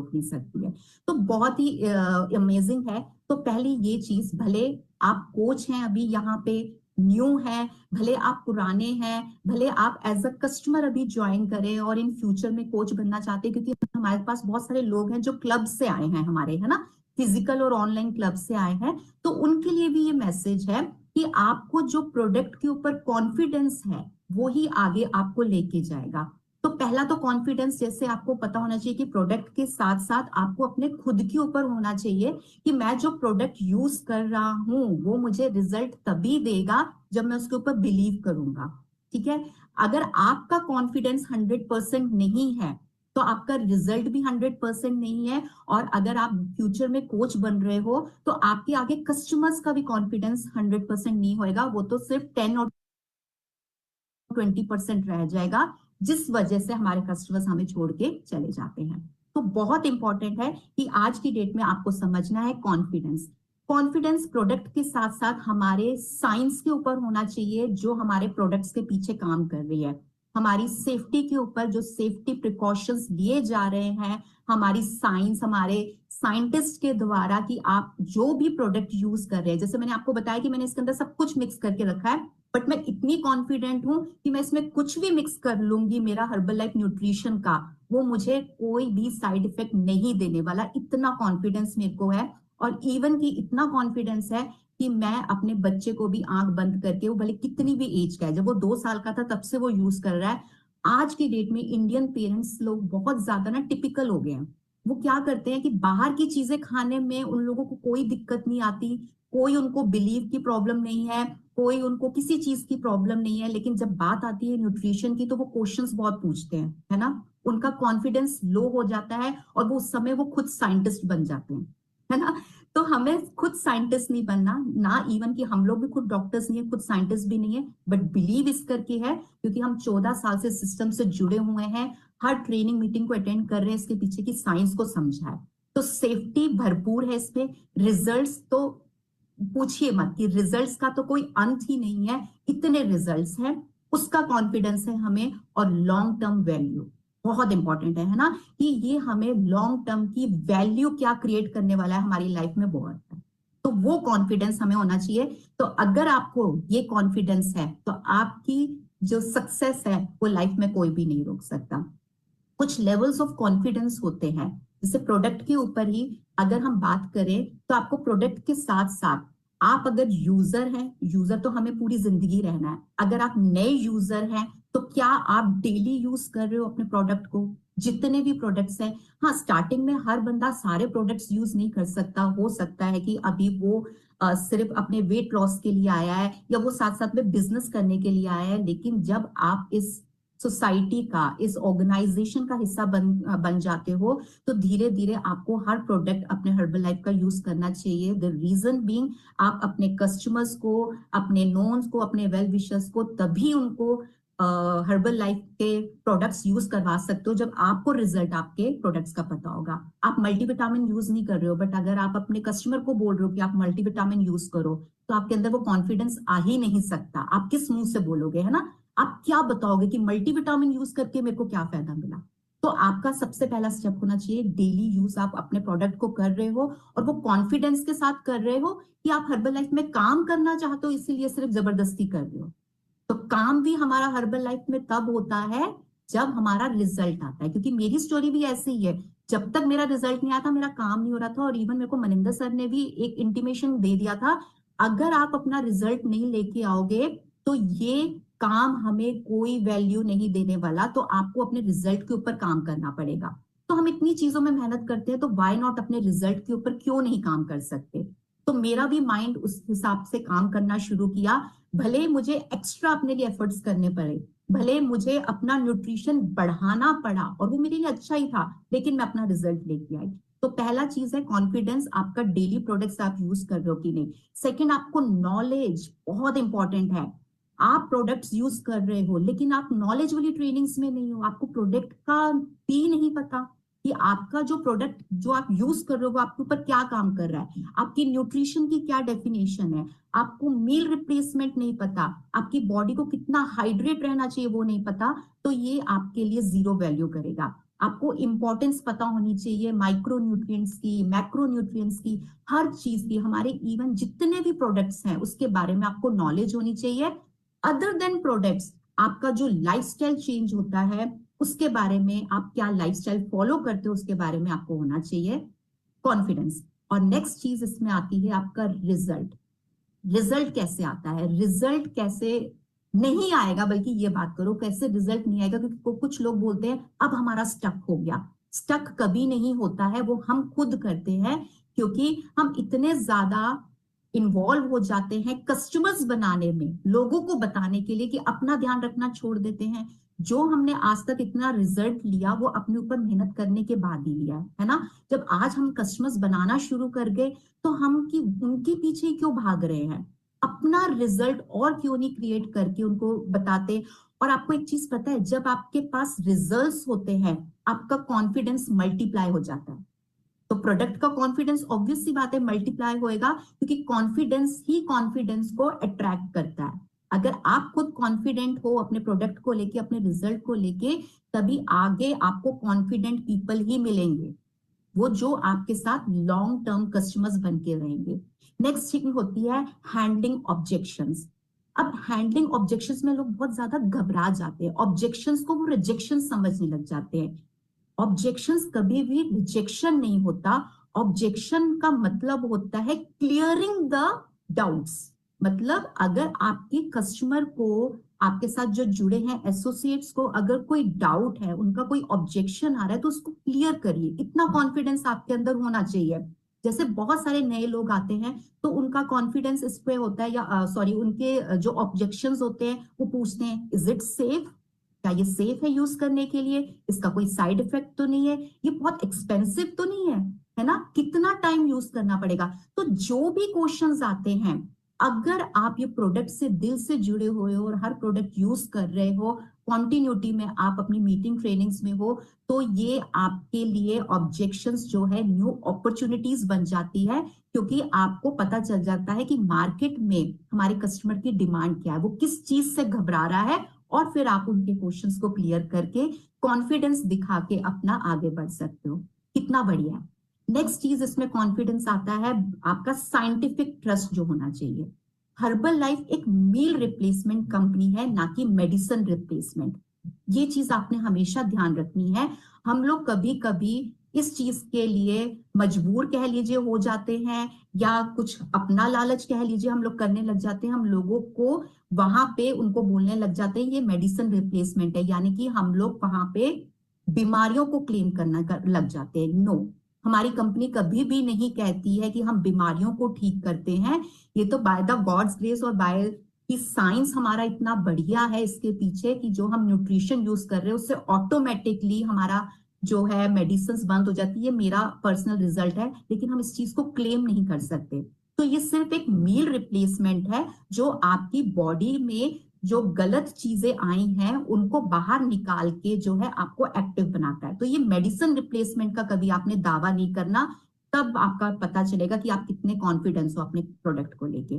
रोक नहीं सकती है। तो बहुत ही अमेजिंग है। तो पहली ये चीज, भले आप कोच हैं अभी यहाँ पे, न्यू है, भले आप पुराने हैं, भले आप एज अ कस्टमर अभी ज्वाइन करें और इन फ्यूचर में कोच बनना चाहते हैं, क्योंकि हमारे पास बहुत सारे लोग हैं जो क्लब से आए हैं हमारे, है ना, फिजिकल और ऑनलाइन क्लब से आए हैं। तो उनके लिए भी ये मैसेज है कि आपको जो प्रोडक्ट के ऊपर कॉन्फिडेंस है वो ही आगे आपको लेके जाएगा। तो पहला तो कॉन्फिडेंस, जैसे आपको पता होना चाहिए कि प्रोडक्ट के साथ साथ आपको अपने खुद के ऊपर होना चाहिए कि मैं जो प्रोडक्ट यूज कर रहा हूं वो मुझे रिजल्ट तभी देगा जब मैं उसके ऊपर बिलीव करूंगा। ठीक है। अगर आपका कॉन्फिडेंस 100% नहीं है तो आपका रिजल्ट भी 100% नहीं है। और अगर आप फ्यूचर में कोच बन रहे हो तो आपके आगे कस्टमर्स का भी कॉन्फिडेंस 100% नहीं होएगा, वो तो सिर्फ 10 और 20% रह जाएगा, जिस वजह से हमारे कस्टमर्स हमें छोड़ के चले जाते हैं। तो बहुत इंपॉर्टेंट है कि आज की डेट में आपको समझना है कॉन्फिडेंस। कॉन्फिडेंस प्रोडक्ट के साथ साथ हमारे साइंस के ऊपर होना चाहिए, जो हमारे प्रोडक्ट्स के पीछे काम कर रही है, हमारी सेफ्टी के ऊपर जो सेफ्टी प्रिकॉशंस लिए जा रहे हैं, हमारी साइंस, हमारे साइंटिस्ट के द्वारा, कि आप जो भी प्रोडक्ट यूज कर रहे हैं, जैसे मैंने आपको बताया कि मैंने इसके अंदर सब कुछ मिक्स करके रखा है, बट मैं इतनी कॉन्फिडेंट हूं कि मैं इसमें कुछ भी मिक्स कर लूंगी, मेरा हर्बल लाइफ न्यूट्रिशन का, वो मुझे कोई भी साइड इफेक्ट नहीं देने वाला, इतना कॉन्फिडेंस मेरे को है। और इवन की इतना कॉन्फिडेंस है कि मैं अपने बच्चे को भी आंख बंद करके, वो भले कितनी भी एज का है, जब वो 2 साल का था तब से वो यूज कर रहा है। आज की डेट में इंडियन पेरेंट्स लोग बहुत ज्यादा ना टिपिकल हो गए हैं। वो क्या करते हैं कि बाहर की चीजें खाने में उन लोगों को कोई दिक्कत नहीं आती, कोई उनको बिलीव की प्रॉब्लम नहीं है, कोई उनको किसी चीज की प्रॉब्लम नहीं है, लेकिन जब बात आती है न्यूट्रिशन की तो वो क्वेश्चंस बहुत पूछते हैं, है ना। उनका कॉन्फिडेंस लो हो जाता है और वो उस समय वो खुद साइंटिस्ट बन जाते हैं, है ना। तो हमें खुद साइंटिस्ट नहीं बनना, ना इवन कि हम लोग भी खुद डॉक्टर्स नहीं है, खुद साइंटिस्ट भी नहीं है, बट बिलीव इस करके है क्योंकि हम 14 साल से सिस्टम से जुड़े हुए हैं, हर ट्रेनिंग मीटिंग को अटेंड कर रहे हैं, इसके पीछे की साइंस को समझा है। तो सेफ्टी भरपूर है इसमें। रिजल्ट्स तो पूछिए मत, कि रिजल्ट्स का तो कोई अंत ही नहीं है, इतने रिजल्ट्स हैं। उसका कॉन्फिडेंस है हमें। और लॉन्ग टर्म वैल्यू बहुत इंपॉर्टेंट है ना, कि ये हमें लॉन्ग टर्म की वैल्यू क्या क्रिएट करने वाला है हमारी लाइफ में, बहुत है। तो वो कॉन्फिडेंस हमें होना चाहिए। तो अगर आपको ये कॉन्फिडेंस है तो आपकी जो सक्सेस है वो लाइफ में कोई भी नहीं रोक सकता। कुछ लेवल्स ऑफ कॉन्फिडेंस होते हैं, जैसे प्रोडक्ट के ऊपर ही अगर हम बात करें तो आपको प्रोडक्ट के साथ साथ, आप अगर यूजर हैं, यूजर तो हमें पूरी जिंदगी रहना है, अगर आप नए यूजर हैं तो क्या आप डेली यूज कर रहे हो अपने प्रोडक्ट को, जितने भी प्रोडक्ट्स हैं। हाँ, स्टार्टिंग में हर बंदा सारे प्रोडक्ट्स यूज नहीं कर सकता, हो सकता है कि अभी वो सिर्फ अपने वेट लॉस के लिए आया है या वो साथ साथ में बिजनेस करने के लिए आया है, लेकिन जब आप इस सोसाइटी का, इस ऑर्गेनाइजेशन का हिस्सा बन जाते हो तो धीरे धीरे आपको हर प्रोडक्ट अपने हर्बल लाइफ का यूज करना चाहिए। द रीजन बीइंग, आप अपने कस्टमर्स को, अपने नोन्स को, अपने वेल विशर्स को तभी उनको हर्बल लाइफ के प्रोडक्ट्स यूज करवा सकते हो जब आपको रिजल्ट आपके प्रोडक्ट्स का पता होगा। आप मल्टीविटामिन यूज नहीं कर रहे हो, बट अगर आप अपने कस्टमर को बोल रहे हो कि आप मल्टीविटामिन यूज करो, तो आपके अंदर वो कॉन्फिडेंस आ ही नहीं सकता। आप किस मुंह से बोलोगे, है ना। आप क्या बताओगे कि मल्टीविटामिन यूज करके मेरे को क्या फायदा मिला। तो आपका सबसे पहला स्टेप होना चाहिए, डेली यूज आप अपने प्रोडक्ट को कर रहे हो और वो कॉन्फिडेंस के साथ कर रहे हो कि आप हर्बल लाइफ में काम करना चाहते हो, इसीलिए सिर्फ जबरदस्ती कर रहे हो। तो काम भी हमारा हर्बल लाइफ में तब होता है जब हमारा रिजल्ट आता है, क्योंकि मेरी स्टोरी भी ऐसी ही है। जब तक मेरा रिजल्ट नहीं आता, मेरा काम नहीं हो रहा था। और इवन मेरे को मनिंदर सर ने भी एक इंटीमेशन दे दिया था, अगर आप अपना रिजल्ट नहीं लेके आओगे तो ये काम हमें कोई वैल्यू नहीं देने वाला, तो आपको अपने रिजल्ट के ऊपर काम करना पड़ेगा। तो हम इतनी चीजों में मेहनत करते हैं, तो व्हाई नॉट अपने रिजल्ट के ऊपर क्यों नहीं काम कर सकते। तो मेरा भी माइंड उस हिसाब से काम करना शुरू किया। भले मुझे एक्स्ट्रा अपने लिए एफर्ट्स करने पड़े, भले मुझे अपना न्यूट्रिशन बढ़ाना पड़ा, और वो मेरे लिए अच्छा ही था, लेकिन मैं अपना रिजल्ट लेके आई। तो पहला चीज है कॉन्फिडेंस, आपका डेली प्रोडक्ट्स आप यूज कर रहे हो कि नहीं। सेकंड, आपको नॉलेज बहुत इंपॉर्टेंट है। आप प्रोडक्ट्स यूज कर रहे हो लेकिन आप नॉलेज वाली ट्रेनिंग्स में नहीं हो, आपको प्रोडक्ट का भी नहीं पता कि आपका जो प्रोडक्ट जो आप यूज कर रहे हो वो आपके ऊपर क्या काम कर रहा है, आपकी न्यूट्रिशन की क्या डेफिनेशन है, आपको मील रिप्लेसमेंट नहीं पता, आपकी बॉडी को कितना हाइड्रेट रहना चाहिए वो नहीं पता, तो ये आपके लिए जीरो वैल्यू करेगा। आपको इंपॉर्टेंस पता होनी चाहिए माइक्रो न्यूट्रिएंट्स की, मैक्रो न्यूट्रिएंट्स की, हर चीज की, हमारे इवन जितने भी प्रोडक्ट्स हैं उसके बारे में आपको नॉलेज होनी चाहिए। अदर देन प्रोडक्ट्स, आपका जो लाइफस्टाइल चेंज होता है उसके बारे में, आप क्या लाइफस्टाइल फॉलो करते हो उसके बारे में आपको होना चाहिए कॉन्फिडेंस। और नेक्स्ट चीज इसमें आती है आपका रिजल्ट। रिजल्ट कैसे आता है, रिजल्ट कैसे नहीं आएगा, बल्कि ये बात करो कैसे रिजल्ट नहीं आएगा, क्योंकि कुछ लोग बोलते हैं अब हमारा स्टक हो गया। स्टक कभी नहीं होता है, वो हम खुद करते हैं, क्योंकि हम इतने ज्यादा इन्वॉल्व हो जाते हैं कस्टमर्स बनाने में, लोगों को बताने के लिए, कि अपना ध्यान रखना छोड़ देते हैं। जो हमने आज तक इतना रिजल्ट लिया वो अपने ऊपर मेहनत करने के बाद ही लिया है ना। जब आज हम कस्टमर्स बनाना शुरू कर गए तो हम की उनके पीछे क्यों भाग रहे हैं, अपना रिजल्ट और क्यों नहीं क्रिएट करके उनको बताते। और आपको एक चीज पता है, जब आपके पास रिजल्ट्स होते हैं आपका कॉन्फिडेंस मल्टीप्लाई हो जाता है। तो प्रोडक्ट का कॉन्फिडेंस ऑब्वियस सी बात है मल्टीप्लाई होएगा, क्योंकि कॉन्फिडेंस ही कॉन्फिडेंस को अट्रैक्ट करता है। अगर आप खुद कॉन्फिडेंट हो अपने प्रोडक्ट को लेके, अपने रिजल्ट को लेके, तभी आगे आपको कॉन्फिडेंट पीपल ही मिलेंगे, वो जो आपके साथ लॉन्ग टर्म कस्टमर्स बन के रहेंगे। नेक्स्ट थिंग होती है हैंडलिंग ऑब्जेक्शंस। अब हैंडलिंग ऑब्जेक्शंस में लोग बहुत ज्यादा घबरा जाते हैं, ऑब्जेक्शंस को वो रिजेक्शन समझने लग जाते हैं। ऑब्जेक्शंस कभी भी रिजेक्शन नहीं होता। ऑब्जेक्शन का मतलब होता है क्लियरिंग द डाउट्स। मतलब अगर आपके कस्टमर को, आपके साथ जो जुड़े हैं एसोसिएट्स को, अगर कोई डाउट है, उनका कोई ऑब्जेक्शन आ रहा है, तो उसको क्लियर करिए। इतना कॉन्फिडेंस आपके अंदर होना चाहिए। जैसे बहुत सारे नए लोग आते हैं तो उनका कॉन्फिडेंस इस पे होता है, या सॉरी उनके जो ऑब्जेक्शंस होते हैं वो पूछते हैं इज इट सेफ, क्या ये सेफ है यूज करने के लिए, इसका कोई साइड इफेक्ट तो नहीं है, ये बहुत एक्सपेंसिव तो नहीं है ना, कितना टाइम यूज करना पड़ेगा। तो जो भी क्वेश्चंस आते हैं, अगर आप ये प्रोडक्ट से दिल से जुड़े हुए हो और हर प्रोडक्ट यूज कर रहे हो, कॉन्टिन्यूटी में आप अपनी मीटिंग ट्रेनिंग्स में हो, तो ये आपके लिए ऑब्जेक्शंस जो है न्यू अपॉर्चुनिटीज बन जाती है, क्योंकि आपको पता चल जाता है कि मार्केट में हमारे कस्टमर की डिमांड क्या है, वो किस चीज से घबरा रहा है, और फिर आप उनके क्वेश्चंस को क्लियर करके कॉन्फिडेंस दिखा के अपना आगे बढ़ सकते हो। कितना बढ़िया है। नेक्स्ट चीज इसमें कॉन्फिडेंस आता है आपका साइंटिफिक ट्रस्ट जो होना चाहिए। हर्बल लाइफ एक मील रिप्लेसमेंट कंपनी है, ना कि मेडिसिन रिप्लेसमेंट। ये चीज आपने हमेशा ध्यान रखनी है। हम लोग कभी कभी इस चीज के लिए मजबूर कह लीजिए हो जाते हैं, या कुछ अपना लालच कह लीजिए हम लोग करने लग जाते हैं, हम लोगों को वहां पे उनको बोलने लग जाते हैं ये मेडिसिन रिप्लेसमेंट है, यानी कि हम लोग वहां पे बीमारियों को क्लेम करना लग जाते हैं। नो, हमारी कंपनी कभी भी नहीं कहती है कि हम बीमारियों को ठीक करते हैं। ये तो बाय द गॉड्स ग्रेस और बाय की साइंस हमारा इतना बढ़िया है इसके पीछे, कि जो हम न्यूट्रिशन यूज कर रहे हैं उससे ऑटोमेटिकली हमारा जो है मेडिसिन बंद हो जाती है। मेरा पर्सनल रिजल्ट है, लेकिन हम इस चीज को क्लेम नहीं कर सकते। तो ये सिर्फ एक मील रिप्लेसमेंट है, जो आपकी बॉडी में जो गलत चीजें आई हैं उनको बाहर निकाल के जो है आपको एक्टिव बनाता है। तो ये मेडिसिन रिप्लेसमेंट का कभी आपने दावा नहीं करना, तब आपका पता चलेगा कि आप कितने कॉन्फिडेंस हो अपने प्रोडक्ट को लेके,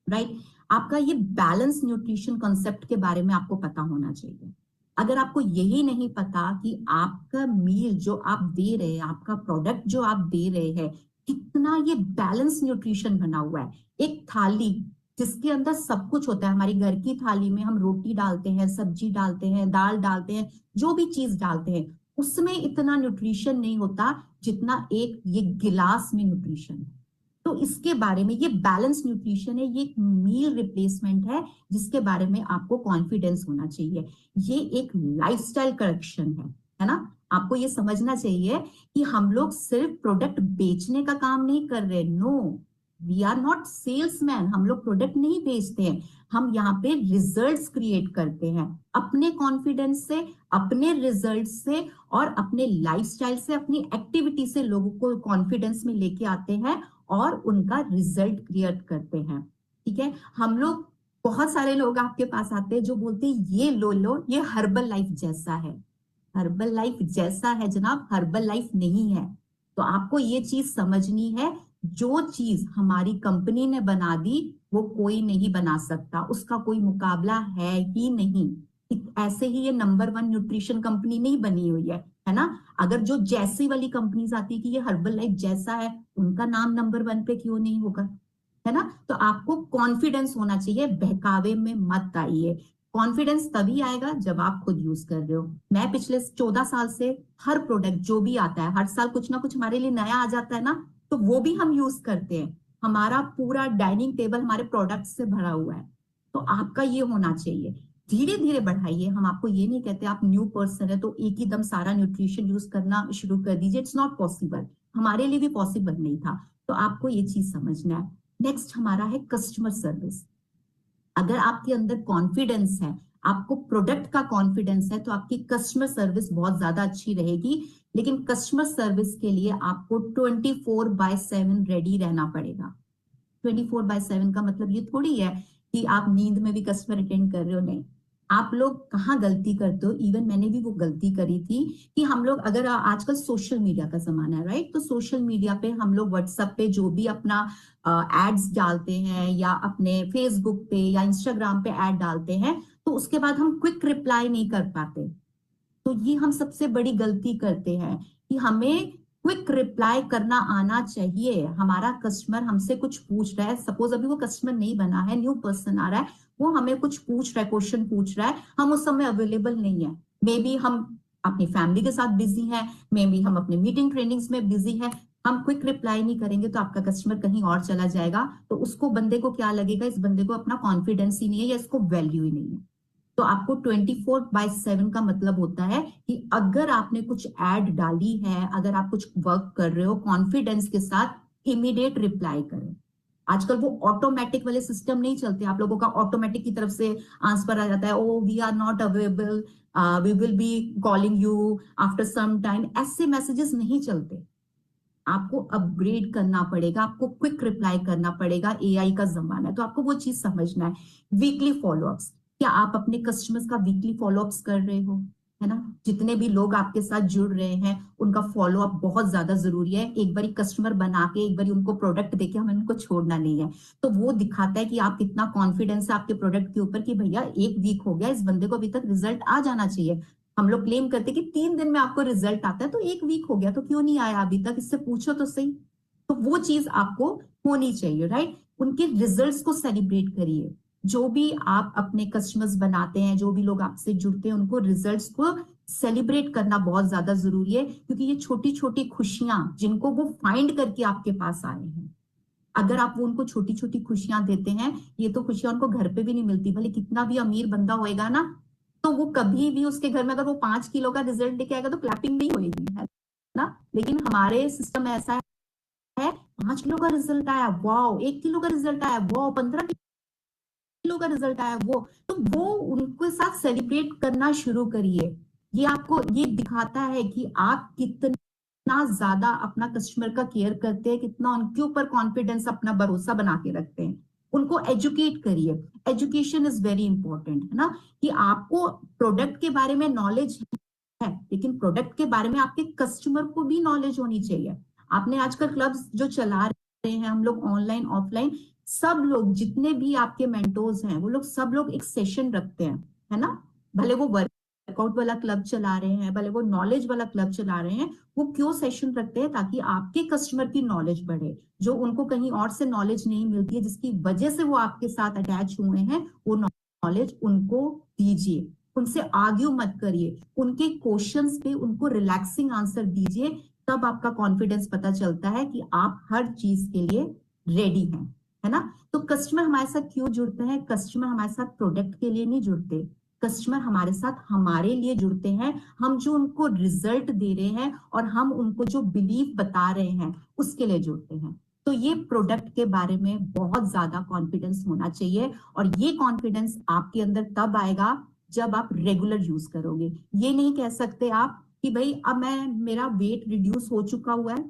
राइट। आपका ये बैलेंस न्यूट्रिशन कॉन्सेप्ट के बारे में आपको पता होना चाहिए। अगर आपको यही नहीं पता कि आपका मील जो आप दे रहे हैं, आपका प्रोडक्ट जो आप दे रहे हैं, कितना ये बैलेंस न्यूट्रिशन बना हुआ है। एक थाली जिसके अंदर सब कुछ होता है, हमारी घर की थाली में हम रोटी डालते हैं, सब्जी डालते हैं, दाल डालते हैं, जो भी चीज डालते हैं, उसमें इतना न्यूट्रिशन नहीं होता जितना एक ये गिलास में न्यूट्रिशन है। तो इसके बारे में, ये बैलेंस न्यूट्रिशन है, ये एक मील रिप्लेसमेंट है, जिसके बारे में आपको कॉन्फिडेंस होना चाहिए। ये एक लाइफस्टाइल करेक्शन है ना। आपको ये समझना चाहिए कि हम लोग सिर्फ प्रोडक्ट बेचने का काम नहीं कर रहे। No, we are not salesman. हम लोग प्रोडक्ट नहीं बेचते हैं, हम यहाँ पे रिजल्ट्स क्रिएट करते हैं अपने कॉन्फिडेंस से, अपने रिजल्ट से, और अपने लाइफस्टाइल से, अपनी एक्टिविटी से लोगों को कॉन्फिडेंस में लेके आते हैं और उनका रिजल्ट क्रिएट करते हैं। ठीक है, हम लोग, बहुत सारे लोग आपके पास आते हैं जो बोलते हैं ये लो लो, ये हर्बल लाइफ जैसा है। हर्बल लाइफ जैसा है जनाब, हर्बल लाइफ नहीं है। तो आपको ये चीज समझनी है, जो चीज हमारी कंपनी ने बना दी वो कोई नहीं बना सकता, उसका कोई मुकाबला है ही नहीं। ऐसे ही ये नंबर 1 न्यूट्रिशन कंपनी नहीं बनी हुई है, है ना। अगर जो जैसी वाली कंपनीज आती है कि ये हर्बल लाइफ जैसा है, उनका नाम नंबर 1 पे क्यों नहीं होगा, है ना। तो आपको कॉन्फिडेंस होना चाहिए, बहकावे में मत आइए। कॉन्फिडेंस तभी आएगा जब आप खुद यूज कर रहे हो। मैं पिछले 14 साल से हर प्रोडक्ट जो भी आता है, हर साल कुछ ना कुछ हमारे लिए नया आ जाता है ना, तो वो भी हम यूज करते हैं। हमारा पूरा डाइनिंग टेबल हमारे प्रोडक्ट से भरा हुआ है। तो आपका ये होना चाहिए, धीरे धीरे बढ़ाइए। हम आपको ये नहीं कहते आप न्यू पर्सन है तो एक ही दम सारा न्यूट्रिशन यूज करना शुरू कर दीजिए, इट्स नॉट पॉसिबल। हमारे लिए भी पॉसिबल नहीं था। तो आपको ये चीज समझना है। नेक्स्ट हमारा है कस्टमर सर्विस। अगर आपके अंदर कॉन्फिडेंस है, आपको प्रोडक्ट का कॉन्फिडेंस है, तो आपकी कस्टमर सर्विस बहुत ज्यादा अच्छी रहेगी। लेकिन कस्टमर सर्विस के लिए आपको 24/7 रेडी रहना पड़ेगा। 24/7 का मतलब ये थोड़ी है कि आप नींद में भी कस्टमर अटेंड कर रहे हो, नहीं। आप लोग कहाँ गलती करते हो, इवन मैंने भी वो गलती करी थी कि हम लोग, अगर आजकल सोशल मीडिया का जमाना है, राइट, तो सोशल मीडिया पे हम लोग व्हाट्सएप पे जो भी अपना एड्स डालते हैं या अपने फेसबुक पे या इंस्टाग्राम पे एड डालते हैं, तो उसके बाद हम क्विक रिप्लाई नहीं कर पाते। तो ये हम सबसे बड़ी गलती करते हैं कि हमें क्विक रिप्लाई करना आना चाहिए। हमारा कस्टमर हमसे कुछ पूछ रहा है, सपोज अभी वो कस्टमर नहीं बना है, न्यू पर्सन आ रहा है, वो हमें कुछ पूछ रहा है, क्वेश्चन पूछ रहा है, हम उस समय अवेलेबल नहीं है, मे बी हम अपनी फैमिली के साथ बिजी हैं, मे बी हम अपने मीटिंग ट्रेनिंग्स में बिजी हैं, हम क्विक रिप्लाई नहीं करेंगे तो आपका कस्टमर कहीं और चला जाएगा। तो उसको, बंदे को क्या लगेगा, इस बंदे को अपना कॉन्फिडेंस ही नहीं है या इसको वैल्यू ही नहीं है। तो आपको 24/7 का मतलब होता है कि अगर आपने कुछ एड डाली है, अगर आप कुछ वर्क कर रहे हो, कॉन्फिडेंस के साथ इमीडिएट रिप्लाई करें। आजकल वो ऑटोमेटिक वाले सिस्टम नहीं चलते, आप लोगों का ऑटोमेटिक की तरफ से आंसर आ जाता है, oh we are not available, we will be calling you after some time, ऐसे मैसेजेस नहीं चलते। आपको अपग्रेड करना पड़ेगा, आपको क्विक रिप्लाई करना पड़ेगा, एआई का जमाना है, तो आपको वो चीज समझना है। वीकली फॉलोअप्स, क्या आप अपने कस्टमर्स का वीकली फॉलोअप्स कर रहे हो, है ना। जितने भी लोग आपके साथ जुड़ रहे हैं उनका फॉलोअप बहुत ज्यादा जरूरी है। एक बारी कस्टमर बना के, एक बारी उनको प्रोडक्ट देके हमें उनको छोड़ना नहीं है। तो वो दिखाता है कि आप कितना कॉन्फिडेंस है आपके प्रोडक्ट के ऊपर कि भैया 1 वीक हो गया, इस बंदे को अभी तक रिजल्ट आ जाना चाहिए। हम लोग क्लेम करते कि 3 दिन में आपको रिजल्ट आता है, तो 1 वीक हो गया तो क्यों नहीं आया अभी तक, इससे पूछो तो सही। तो वो चीज आपको होनी चाहिए, राइट। उनके रिजल्ट्स को सेलिब्रेट करिए। जो भी आप अपने कस्टमर्स बनाते हैं, जो भी लोग आपसे जुड़ते हैं, उनको रिजल्ट्स को सेलिब्रेट करना बहुत ज्यादा जरूरी है, क्योंकि ये छोटी छोटी खुशियां जिनको वो फाइंड करके आपके पास आए हैं, अगर आप वो उनको छोटी छोटी खुशियां देते हैं, ये तो खुशियां उनको घर पे भी नहीं मिलती, भले कितना भी अमीर बंदा होएगा ना, तो वो कभी भी उसके घर में अगर वो 5 किलो का रिजल्ट लेके आएगा तो क्लैपिंग नहीं होएगी, है ना। लेकिन हमारे सिस्टम में ऐसा है, 5 किलो का रिजल्ट आया, वाओ, 1 किलो का रिजल्ट आया, वाओ, 15 किलो का रिजल्ट आया, तो वो उनके साथ सेलिब्रेट करना शुरू करिए। ये आपको ये दिखाता है कि आप कितना ज्यादा अपना कस्टमर का केयर करते हैं, कितना उनके ऊपर कॉन्फिडेंस, अपना भरोसा बना के रखते हैं। उनको एजुकेट करिए। एजुकेशन इज वेरी इंपॉर्टेंट, है ना, कि आपको प्रोडक्ट के बारे में नॉलेज है, लेकिन प्रोडक्ट के बारे में आपके कस्टमर को भी नॉलेज होनी चाहिए। आपने आजकल क्लब्स जो चला रहे हैं, हम लोग ऑनलाइन ऑफलाइन, सब लोग जितने भी आपके मेंटोर्स हैं, वो लोग सब लोग एक सेशन रखते हैं, है ना। भले वो वर्कआउट वाला क्लब चला रहे हैं, भले वो नॉलेज वाला क्लब चला रहे हैं, वो क्यों सेशन रखते हैं, ताकि आपके कस्टमर की नॉलेज बढ़े, जो उनको कहीं और से नॉलेज नहीं मिलती है, जिसकी वजह से वो आपके साथ अटैच हुए हैं, वो नॉलेज उनको दीजिए। उनसे आर्ग्यू मत करिए, उनके क्वेश्चंस पे उनको रिलैक्सिंग आंसर दीजिए। तब आपका कॉन्फिडेंस पता चलता है कि आप हर चीज के लिए रेडी हैं, है ना। तो कस्टमर हमारे साथ क्यों जुड़ते हैं, कस्टमर हमारे साथ प्रोडक्ट के लिए नहीं जुड़ते, कस्टमर हमारे साथ हमारे लिए जुड़ते हैं। हम जो उनको रिजल्ट दे रहे हैं और हम उनको जो बिलीव बता रहे हैं, उसके लिए जुड़ते हैं। तो ये प्रोडक्ट के बारे में बहुत ज्यादा कॉन्फिडेंस होना चाहिए, और ये कॉन्फिडेंस आपके अंदर तब आएगा जब आप रेगुलर यूज करोगे। ये नहीं कह सकते आप कि भाई अब मैं, मेरा वेट रिड्यूस हो चुका हुआ है,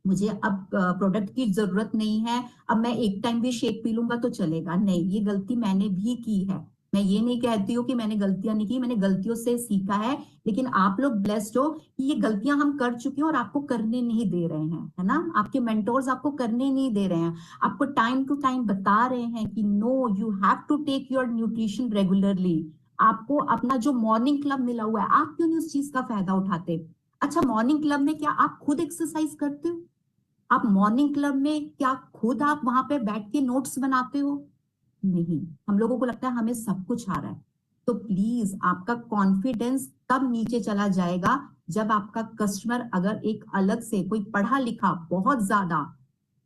मुझे अब प्रोडक्ट की जरूरत नहीं है, अब मैं एक टाइम भी शेक पी लूंगा तो चलेगा। नहीं, ये गलती मैंने भी की है। मैं ये नहीं कहती हूँ कि मैंने गलतियां नहीं की, मैंने गलतियों से सीखा है। लेकिन आप लोग ब्लेस्ड हो कि ये गलतियां हम कर चुके हैं और आपको करने नहीं दे रहे हैं, है ना। आपके मेंटोर्स आपको करने नहीं दे रहे हैं, आपको टाइम टू टाइम बता रहे हैं कि no, you have to take your nutrition regularly. आपको अपना जो मॉर्निंग क्लब मिला हुआ है, आप क्यों नहीं उस चीज का फायदा उठाते। अच्छा, मॉर्निंग क्लब में क्या आप खुद एक्सरसाइज करते हो? आप मॉर्निंग क्लब में क्या खुद आप वहां पे बैठ के नोट्स बनाते हो? नहीं। हम लोगों को लगता है हमें सब कुछ आ रहा है। तो प्लीज, आपका कॉन्फिडेंस तब नीचे चला जाएगा जब आपका कस्टमर अगर एक अलग से कोई पढ़ा लिखा बहुत ज्यादा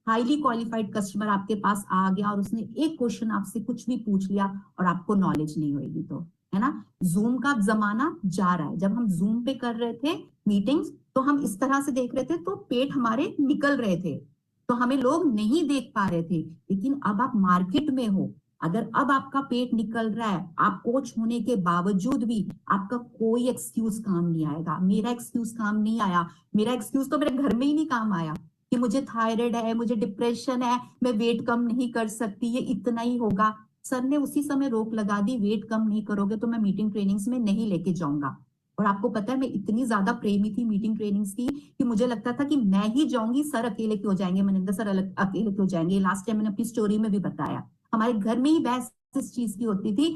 हाईली क्वालिफाइड कस्टमर आपके पास आ गया और उसने एक क्वेश्चन आपसे कुछ भी पूछ लिया और आपको नॉलेज नहीं होगी, तो है ना। जूम का जमाना जा रहा है। जब हम जूम पे कर रहे थे मीटिंग्स तो हम इस तरह से देख रहे थे तो पेट हमारे निकल रहे थे, तो हमें लोग नहीं देख पा रहे थे। लेकिन अब आप मार्केट में हो, अगर अब आपका पेट निकल रहा है, आप कोच होने के बावजूद भी आपका कोई एक्सक्यूज काम नहीं आएगा। मेरा एक्सक्यूज काम नहीं आया। मेरा एक्सक्यूज तो मेरे घर में ही नहीं काम आया कि मुझे थायराइड है, मुझे डिप्रेशन है, मैं वेट कम नहीं कर सकती, ये इतना ही होगा। सर ने उसी समय रोक लगा दी, वेट कम नहीं करोगे तो मैं मीटिंग ट्रेनिंग्स में नहीं लेके जाऊंगा। और आपको पता है मैं इतनी ज्यादा प्रेमी थी मीटिंग ट्रेनिंग्स की कि मुझे लगता था कि मैं ही जाऊंगी, सर अकेले क्यों जाएंगे, मनिंदर सर अकेले क्यों जाएंगे। लास्ट टाइम मैंने अपनी स्टोरी में भी बताया, हमारे घर में ही बहस इस चीज की होती थी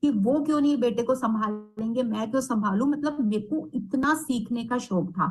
कि वो क्यों नहीं बेटे को संभालेंगे, मैं क्यों संभालू। मतलब मेरे को इतना सीखने का शौक था।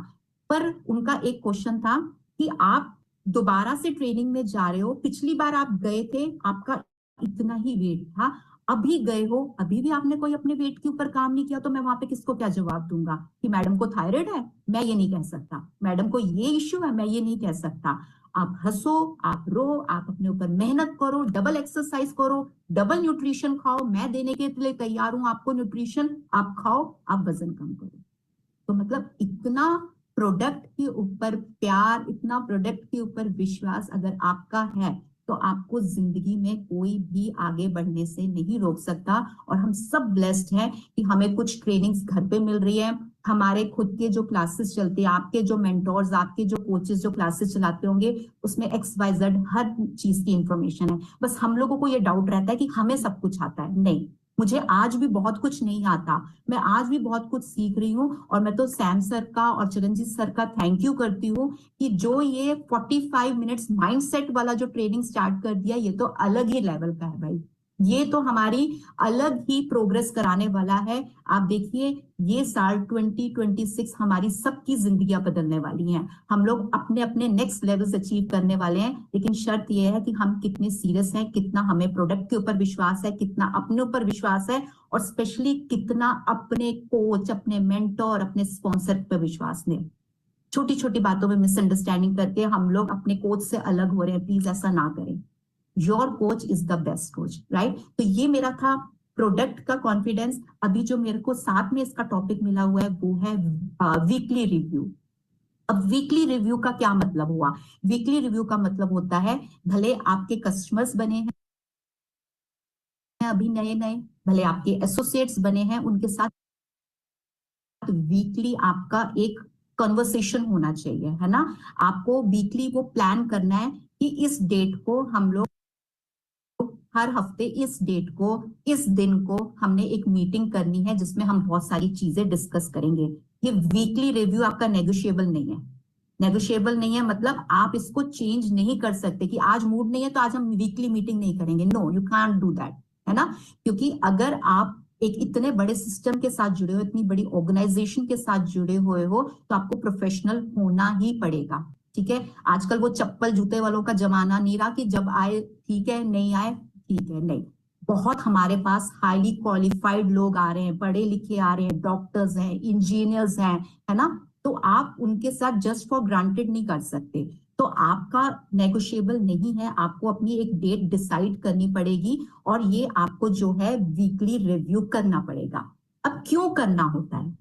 पर उनका एक क्वेश्चन था कि आप दोबारा से ट्रेनिंग में जा रहे हो, पिछली बार आप गए थे आपका इतना ही वेट था, अभी गए हो अभी भी आपने कोई अपने वेट के ऊपर काम नहीं किया, तो मैं वहां पे किसको क्या जवाब दूंगा कि मैडम को थायराइड है, मैं ये नहीं कह सकता, मैडम को ये इश्यू है, मैं ये नहीं कह सकता। आप हंसो, आप रो, आप अपने ऊपर मेहनत करो, डबल एक्सरसाइज करो, डबल न्यूट्रिशन खाओ, मैं देने के लिए तैयार हूं आपको न्यूट्रिशन, आप खाओ, आप वजन कम करो। तो मतलब इतना प्रोडक्ट के ऊपर प्यार, इतना प्रोडक्ट के ऊपर विश्वास अगर आपका है तो आपको जिंदगी में कोई भी आगे बढ़ने से नहीं रोक सकता। और हम सब ब्लेस्ड हैं कि हमें कुछ ट्रेनिंग्स घर पे मिल रही है, हमारे खुद के जो क्लासेस चलते हैं, आपके जो मेंटोर्स, आपके जो कोचेस जो क्लासेस चलाते होंगे, उसमें XYZ हर चीज की इंफॉर्मेशन है। बस हम लोगों को ये डाउट रहता है कि हमें सब कुछ आता है। नहीं, मुझे आज भी बहुत कुछ नहीं आता, मैं आज भी बहुत कुछ सीख रही हूँ। और मैं तो सैम सर का और चिरंजीत सर का थैंक यू करती हूँ कि जो ये 45 मिनट्स माइंडसेट वाला जो ट्रेनिंग स्टार्ट कर दिया, ये तो अलग ही लेवल का है भाई। ये तो हमारी अलग ही प्रोग्रेस कराने वाला है। आप देखिए, ये साल 2026 हमारी सबकी जिंदगियां बदलने वाली हैं। हम लोग अपने अपने नेक्स्ट लेवल्स अचीव करने वाले हैं, लेकिन शर्त यह है कि हम कितने सीरियस हैं, कितना हमें प्रोडक्ट के ऊपर विश्वास है, कितना अपने ऊपर विश्वास है, और स्पेशली कितना अपने कोच, अपने मेंटोर, अपने स्पॉन्सर पर विश्वास है। छोटी छोटी बातों में मिसअंडरस्टैंडिंग करके हम लोग अपने कोच से अलग हो रहे हैं, प्लीज ऐसा ना करें। Your coach is the best coach, right. तो ये मेरा था प्रोडक्ट का कॉन्फिडेंस। अभी जो मेरे को साथ में इसका टॉपिक मिला हुआ है वो है वीकली रिव्यू। अब वीकली रिव्यू का क्या मतलब हुआ? वीकली रिव्यू का मतलब होता है, भले आपके कस्टमर्स बने हैं अभी नए नए, भले आपके एसोसिएट्स बने हैं, उनके साथ वीकली आपका एक कन्वर्सेशन होना चाहिए, है ना। आपको वीकली वो प्लान करना है कि इस डेट को हम लोग, हर हफ्ते इस डेट को, इस दिन को हमने एक मीटिंग करनी है जिसमें हम बहुत सारी चीजें डिस्कस करेंगे। ये वीकली रिव्यू आपका नेगोशिएबल नहीं है। नेगोशिएबल नहीं है मतलब आप इसको चेंज नहीं कर सकते कि आज मूड नहीं है तो आज हम वीकली मीटिंग नहीं करेंगे। No, you can't do that, है ना। क्योंकि अगर आप एक इतने बड़े सिस्टम के साथ जुड़े हो, इतनी बड़ी ऑर्गेनाइजेशन के साथ जुड़े हुए हो, तो आपको प्रोफेशनल होना ही पड़ेगा। ठीक है, आजकल वो चप्पल जूते वालों का जमाना नहीं रहा कि जब आए ठीक है, नहीं आए ठीक है। नहीं, बहुत हमारे पास हाईली क्वालिफाइड लोग आ रहे हैं, पढ़े लिखे आ रहे हैं, डॉक्टर्स हैं, इंजीनियर्स हैं, है ना। तो आप उनके साथ जस्ट फॉर ग्रांटेड नहीं कर सकते। तो आपका नेगोशिएबल नहीं है, आपको अपनी एक डेट डिसाइड करनी पड़ेगी और ये आपको जो है वीकली रिव्यू करना पड़ेगा। अब क्यों करना होता है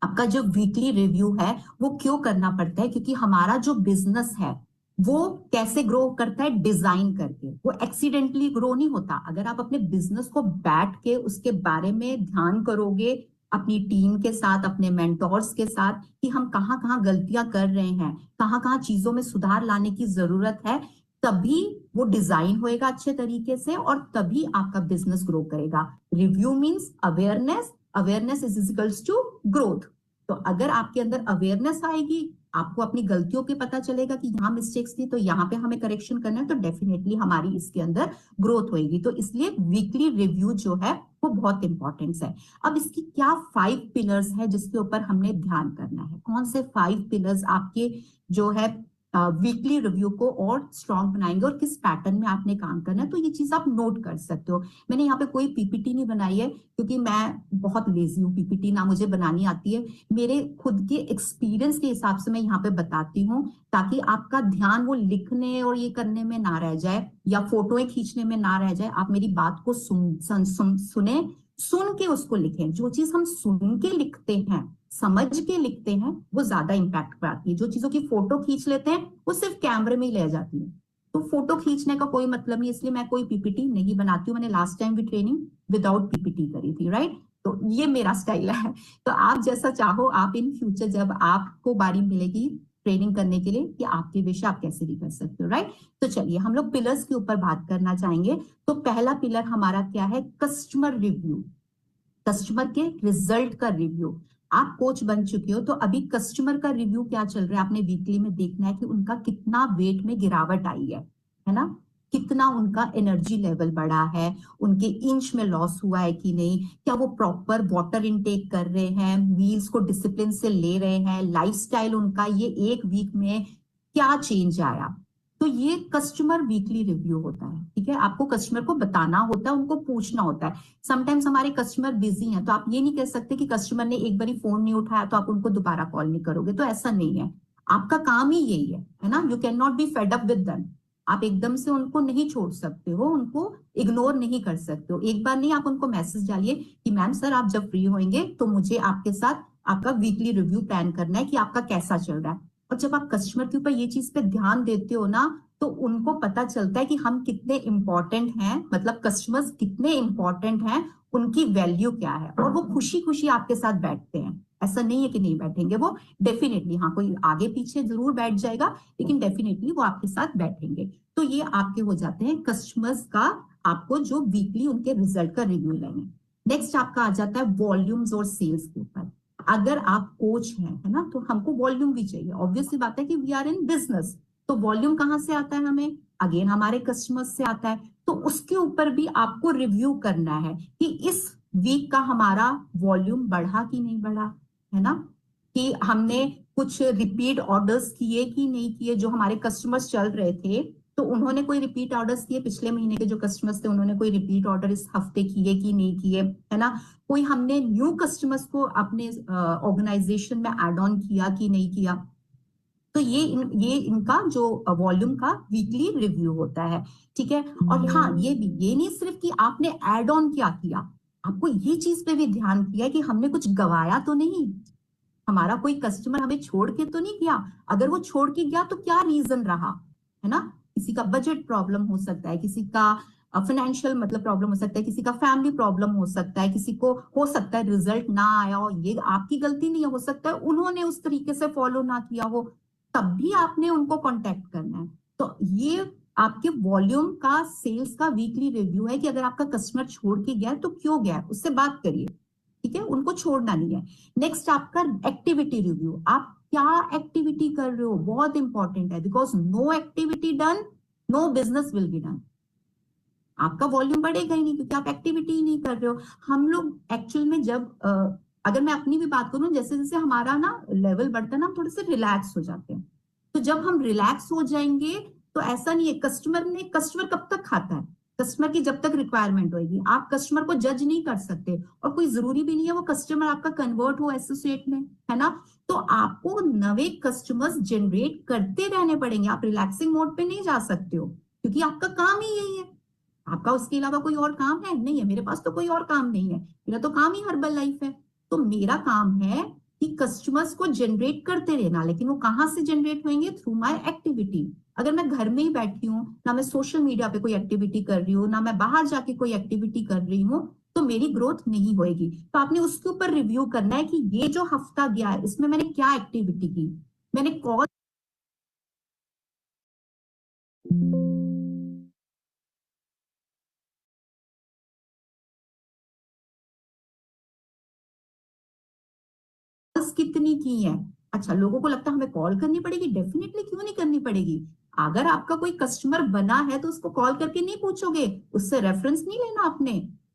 आपका जो वीकली रिव्यू है, वो क्यों करना पड़ता है? क्योंकि हमारा जो बिजनेस है वो कैसे ग्रो करता है? डिजाइन करके। वो एक्सीडेंटली ग्रो नहीं होता। अगर आप अपने बिजनेस को बैठ के उसके बारे में ध्यान करोगे अपनी टीम के साथ, अपने मेंटोर्स के साथ, कि हम कहाँ कहाँ गलतियां कर रहे हैं, कहाँ कहाँ चीजों में सुधार लाने की जरूरत है, तभी वो डिजाइन होएगा अच्छे तरीके से और तभी आपका बिजनेस ग्रो करेगा। Review means awareness, awareness is equals to growth. तो अगर आपके अंदर अवेयरनेस आएगी, आपको अपनी गलतियों के पता चलेगा कि यहाँ मिस्टेक्स थी तो यहाँ पे हमें करेक्शन करना है, तो डेफिनेटली हमारी इसके अंदर ग्रोथ होगी। तो इसलिए वीकली रिव्यू जो है वो बहुत इंपॉर्टेंस है। अब इसकी क्या 5 पिलर्स है जिसके ऊपर हमने ध्यान करना है, कौन से 5 पिलर्स आपके जो है वीकली रिव्यू को और स्ट्रॉन्ग बनाएंगे और किस पैटर्न में आपने काम करना है, तो ये चीज आप नोट कर सकते हो। मैंने यहाँ पे कोई पीपीटी नहीं बनाई है क्योंकि मैं बहुत लेजी हूँ, पीपीटी ना मुझे बनानी आती है, मेरे खुद के एक्सपीरियंस के हिसाब से मैं यहाँ पे बताती हूँ, ताकि आपका ध्यान वो लिखने और ये करने में ना रह जाए या फोटोएं खींचने में ना रह जाए। आप मेरी बात को सुने, सुन के उसको लिखें। जो चीज हम सुन के लिखते हैं, समझ के लिखते हैं, वो ज्यादा इम्पैक्ट पाती है। जो चीजों की फोटो खींच लेते हैं वो सिर्फ कैमरे में ही ले जाती है, तो फोटो खींचने का कोई मतलब नहीं, इसलिए मैं कोई पीपीटी नहीं बनाती हूँ। मैंने लास्ट टाइम भी ट्रेनिंग विदाउट पीपीटी करी थी, राइट? तो ये मेरा स्टाइल है। तो आप जैसा चाहो, आप इन फ्यूचर जब आपको बारी मिलेगी ट्रेनिंग करने के लिए कि आपके विषय आप कैसे भी कर सकते हो, राइट? तो चलिए हम लोग पिलर्स के ऊपर बात करना चाहेंगे। तो पहला पिलर हमारा क्या है? कस्टमर रिव्यू, कस्टमर के रिजल्ट का रिव्यू। आप कोच बन चुके हो तो अभी कस्टमर का रिव्यू क्या चल रहा है आपने वीकली में देखना है कि उनका कितना वेट में गिरावट आई है ना? कितना उनका एनर्जी लेवल बढ़ा है, उनके इंच में लॉस हुआ है कि नहीं, क्या वो प्रॉपर वाटर इनटेक कर रहे हैं, मील्स को डिसिप्लिन से ले रहे हैं, लाइफस्टाइल उनका ये एक वीक में क्या चेंज आया। तो ये कस्टमर वीकली रिव्यू होता है, ठीक है? आपको कस्टमर को बताना होता है, उनको पूछना होता है। समटाइम्स हमारे कस्टमर बिजी हैं, तो आप ये नहीं कह सकते कि कस्टमर ने एक बारी फोन नहीं उठाया तो आप उनको दोबारा कॉल नहीं करोगे, तो ऐसा नहीं है। आपका काम ही यही है ना? You can not be fed up with them. आप एकदम से उनको नहीं छोड़ सकते हो, उनको इग्नोर नहीं कर सकते हो। एक बार नहीं, आप उनको मैसेज डालिए कि मैम सर आप जब फ्री होंगे तो मुझे आपके साथ आपका वीकली रिव्यू प्लान करना है कि आपका कैसा चल रहा है। और जब आप कस्टमर के ऊपर ये चीज पे ध्यान देते हो ना, तो उनको पता चलता है कि हम कितने इंपॉर्टेंट हैं, मतलब कस्टमर्स कितने इंपॉर्टेंट हैं, उनकी वैल्यू क्या है, और वो खुशी खुशी आपके साथ बैठते हैं। ऐसा नहीं है कि नहीं बैठेंगे, वो डेफिनेटली, हाँ कोई आगे पीछे जरूर बैठ जाएगा, लेकिन डेफिनेटली वो आपके साथ बैठेंगे। तो ये आपके हो जाते हैं कस्टमर्स का, आपको जो वीकली उनके रिजल्ट का रिव्यू लेंगे। नेक्स्ट आपका आ जाता है वॉल्यूम्स और सेल्स के ऊपर। अगर आप कोच हैं, है ना, तो हमको वॉल्यूम भी चाहिए। ऑब्वियसली बात है कि वी आर इन बिजनेस, तो वॉल्यूम कहाँ से आता है हमें? अगेन हमारे कस्टमर्स से आता है। तो उसके ऊपर भी आपको रिव्यू करना है कि इस वीक का हमारा वॉल्यूम बढ़ा कि नहीं बढ़ा, है ना? कि हमने कुछ रिपीट ऑर्डर्स किए कि नहीं किए। जो हमारे कस्टमर्स चल रहे थे, तो उन्होंने कोई रिपीट ऑर्डर्स किए? पिछले महीने के जो कस्टमर्स थे, उन्होंने कोई रिपीट ऑर्डर इस हफ्ते किए कि नहीं किए, है ना? कोई हमने न्यू कस्टमर्स को अपने ऑर्गेनाइजेशन में एड ऑन किया कि नहीं किया। तो ये इनका जो वॉल्यूम का वीकली रिव्यू होता है, ठीक है? और हाँ, ये भी, ये नहीं सिर्फ कि आपने एड ऑन क्या किया, आपको ये चीज पे भी ध्यान किया कि हमने कुछ गवाया तो नहीं, हमारा कोई कस्टमर हमें छोड़ के तो नहीं गया। अगर वो छोड़ के गया तो क्या रीजन रहा, है ना? किसी का बजट प्रॉब्लम हो सकता है, किसी का फाइनेंशियल मतलब प्रॉब्लम हो सकता है, किसी का फैमिली प्रॉब्लम हो सकता है, किसी को हो सकता है रिजल्ट ना आया हो, ये आपकी गलती नहीं है, हो सकता है उन्होंने उस तरीके से फॉलो ना किया हो, तब भी आपने उनको कांटेक्ट करना है। तो ये आपके वॉल्यूम का, सेल्स का वीकली रिव्यू है कि अगर आपका कस्टमर छोड़ के गया तो क्यों गया, उससे बात करिए, ठीक है? उनको छोड़ना नहीं है। नेक्स्ट आपका एक्टिविटी रिव्यू। आप क्या एक्टिविटी कर रहे हो, बहुत इंपॉर्टेंट है, because no activity done, no business will be done. आपका वॉल्यूम बढ़ेगा ही नहीं क्योंकि आप एक्टिविटी ही नहीं कर रहे हो। हम लोग एक्चुअल में जब अगर मैं अपनी भी बात करूं, जैसे जैसे हमारा ना लेवल बढ़ता है ना, हम थोड़े से रिलैक्स हो जाते हैं। तो जब हम रिलैक्स हो जाएंगे, तो ऐसा नहीं है, कस्टमर कब तक खाता है? कस्टमर की जब तक रिक्वायरमेंट होगी। आप कस्टमर को जज नहीं कर सकते, और कोई जरूरी भी नहीं है वो कस्टमर आपका कन्वर्ट हो एसोसिएट में, है ना? तो आपको नए कस्टमर्स जनरेट करते रहने पड़ेंगे। आप रिलैक्सिंग मोड पे नहीं जा सकते हो, क्योंकि आपका काम ही यही है। आपका उसके अलावा कोई और काम है नहीं है, मेरे पास तो कोई और काम नहीं है, मेरा तो काम ही हर्बल लाइफ है। तो मेरा काम है कि कस्टमर्स को जनरेट करते रहना, लेकिन वो कहाँ से जनरेट होंगे? Through my activity. अगर मैं घर में ही बैठी हूँ, ना मैं सोशल मीडिया पे कोई एक्टिविटी कर रही हूँ, ना मैं बाहर जाके कोई एक्टिविटी कर रही हूँ, तो मेरी ग्रोथ नहीं होगी। तो आपने उसके ऊपर रिव्यू करना है कि ये जो हफ्ता गया है, इसमें मैंने क्या एक्टिविटी की, मैंने कौन कितनी की है। अच्छा, लोगों को लगता है हमें कॉल करनी पड़ेगी, डेफिनेटली क्यों नहीं करनी पड़ेगी। अगर आपका कोई कस्टमर बना है तो उसको कॉल करके नहीं पूछोगे, उससे रेफरेंस नहीं लेना आपने,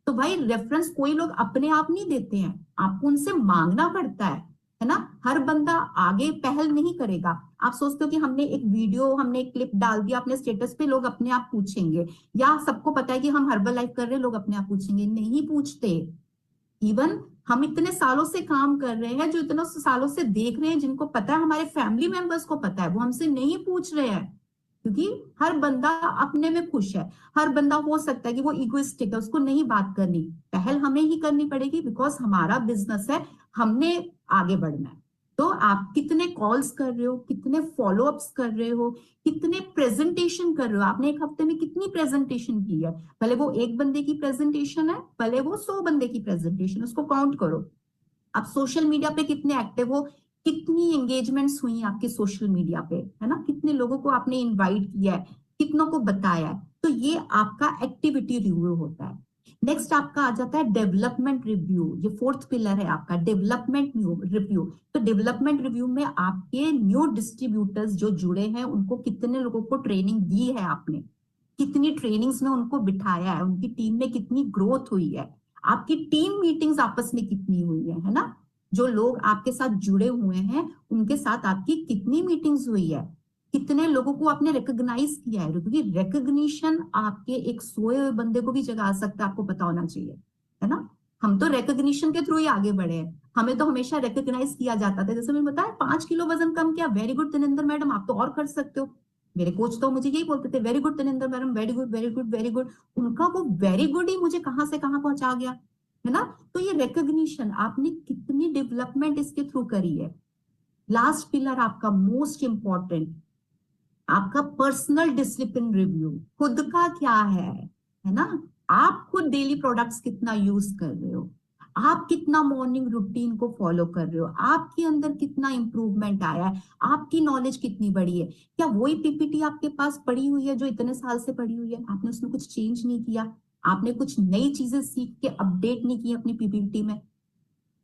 तो भाई रेफरेंस कोई लोग अपने आप नहीं देते हैं, आपको उनसे मांगना पड़ता है ना। हर बंदा आगे पहल नहीं करेगा। आप सोचते हो कि हमने एक वीडियो, हमने एक क्लिप डाल दिया अपने स्टेटस पे, लोग अपने आप पूछेंगे, या सबको पता है कि हम हर्बल लाइफ कर रहे हैं, लोग अपने आप पूछेंगे? नहीं पूछते। इवन हम इतने सालों से काम कर रहे हैं, जो इतने सालों से देख रहे हैं, जिनको पता है, हमारे फैमिली मेंबर्स को पता है, वो हमसे नहीं पूछ रहे हैं, क्योंकि हर बंदा अपने में खुश है। हर बंदा हो सकता है कि वो इगोइस्टिक है, उसको नहीं बात करनी। पहल हमें ही करनी पड़ेगी, बिकॉज हमारा बिजनेस है, हमने आगे बढ़ना है। तो आप कितने कॉल्स कर रहे हो, कितने फॉलोअप्स कर रहे हो, कितने प्रेजेंटेशन कर रहे हो, आपने एक हफ्ते में कितनी प्रेजेंटेशन की है? भले वो एक बंदे की प्रेजेंटेशन है, भले वो 100 बंदे की प्रेजेंटेशन, उसको काउंट करो। आप सोशल मीडिया पे कितने एक्टिव हो, कितनी एंगेजमेंट्स हुई आपके सोशल मीडिया पे, है ना, कितने लोगों को आपने इनवाइट किया है, कितनों को बताया है। तो ये आपका एक्टिविटी रिव्यू होता है। नेक्स्ट आपका आ जाता है डेवलपमेंट रिव्यू। ये फोर्थ पिलर है आपका, डेवलपमेंट रिव्यू। तो डेवलपमेंट रिव्यू में आपके न्यू डिस्ट्रीब्यूटर्स जो जुड़े हैं, उनको कितने लोगों को ट्रेनिंग दी है आपने, कितनी ट्रेनिंग्स में उनको बिठाया है, उनकी टीम में कितनी ग्रोथ हुई है, आपकी टीम मीटिंग्स आपस में कितनी हुई है ना। जो लोग आपके साथ जुड़े हुए हैं, उनके साथ आपकी कितनी मीटिंग्स हुई है, कितने लोगों को आपने रिकॉग्नाइज किया है, क्योंकि रिकॉग्निशन आपके एक सोए हुए बंदे को भी जगा सकता है, आपको पता होना चाहिए, है ना। हम तो रिकॉग्निशन के थ्रू ही आगे बढ़े हैं। हमें तो हमेशा रिकॉग्नाइज किया जाता था, जैसे मैंने बताया 5 किलो वजन कम किया, वेरी गुड तनिंदर मैडम, आप तो और कर सकते हो। मेरे कोच तो मुझे यही बोलते थे, very good Taninder madam, very good very good very good. उनका वो वेरी गुड ही मुझे कहां से कहां पहुंचा गया, है ना। तो ये रिकॉग्निशन, आपने कितनी डेवलपमेंट इसके थ्रू करी है। लास्ट पिलर आपका मोस्ट इंपॉर्टेंट, आपका पर्सनल डिसिप्लिन रिव्यू। खुद का क्या है ना। आप खुद डेली प्रोडक्ट्स कितना यूज कर रहे हो, आप कितना मॉर्निंग रूटीन को फॉलो कर रहे हो, आपके अंदर कितना इंप्रूवमेंट आया है, आपकी नॉलेज कितनी बढ़ी है। क्या वही पीपीटी आपके पास पड़ी हुई है जो इतने साल से पड़ी हुई है, आपने उसमें कुछ चेंज नहीं किया, आपने कुछ नई चीजें सीख के अपडेट नहीं की अपनी पीपीटी में,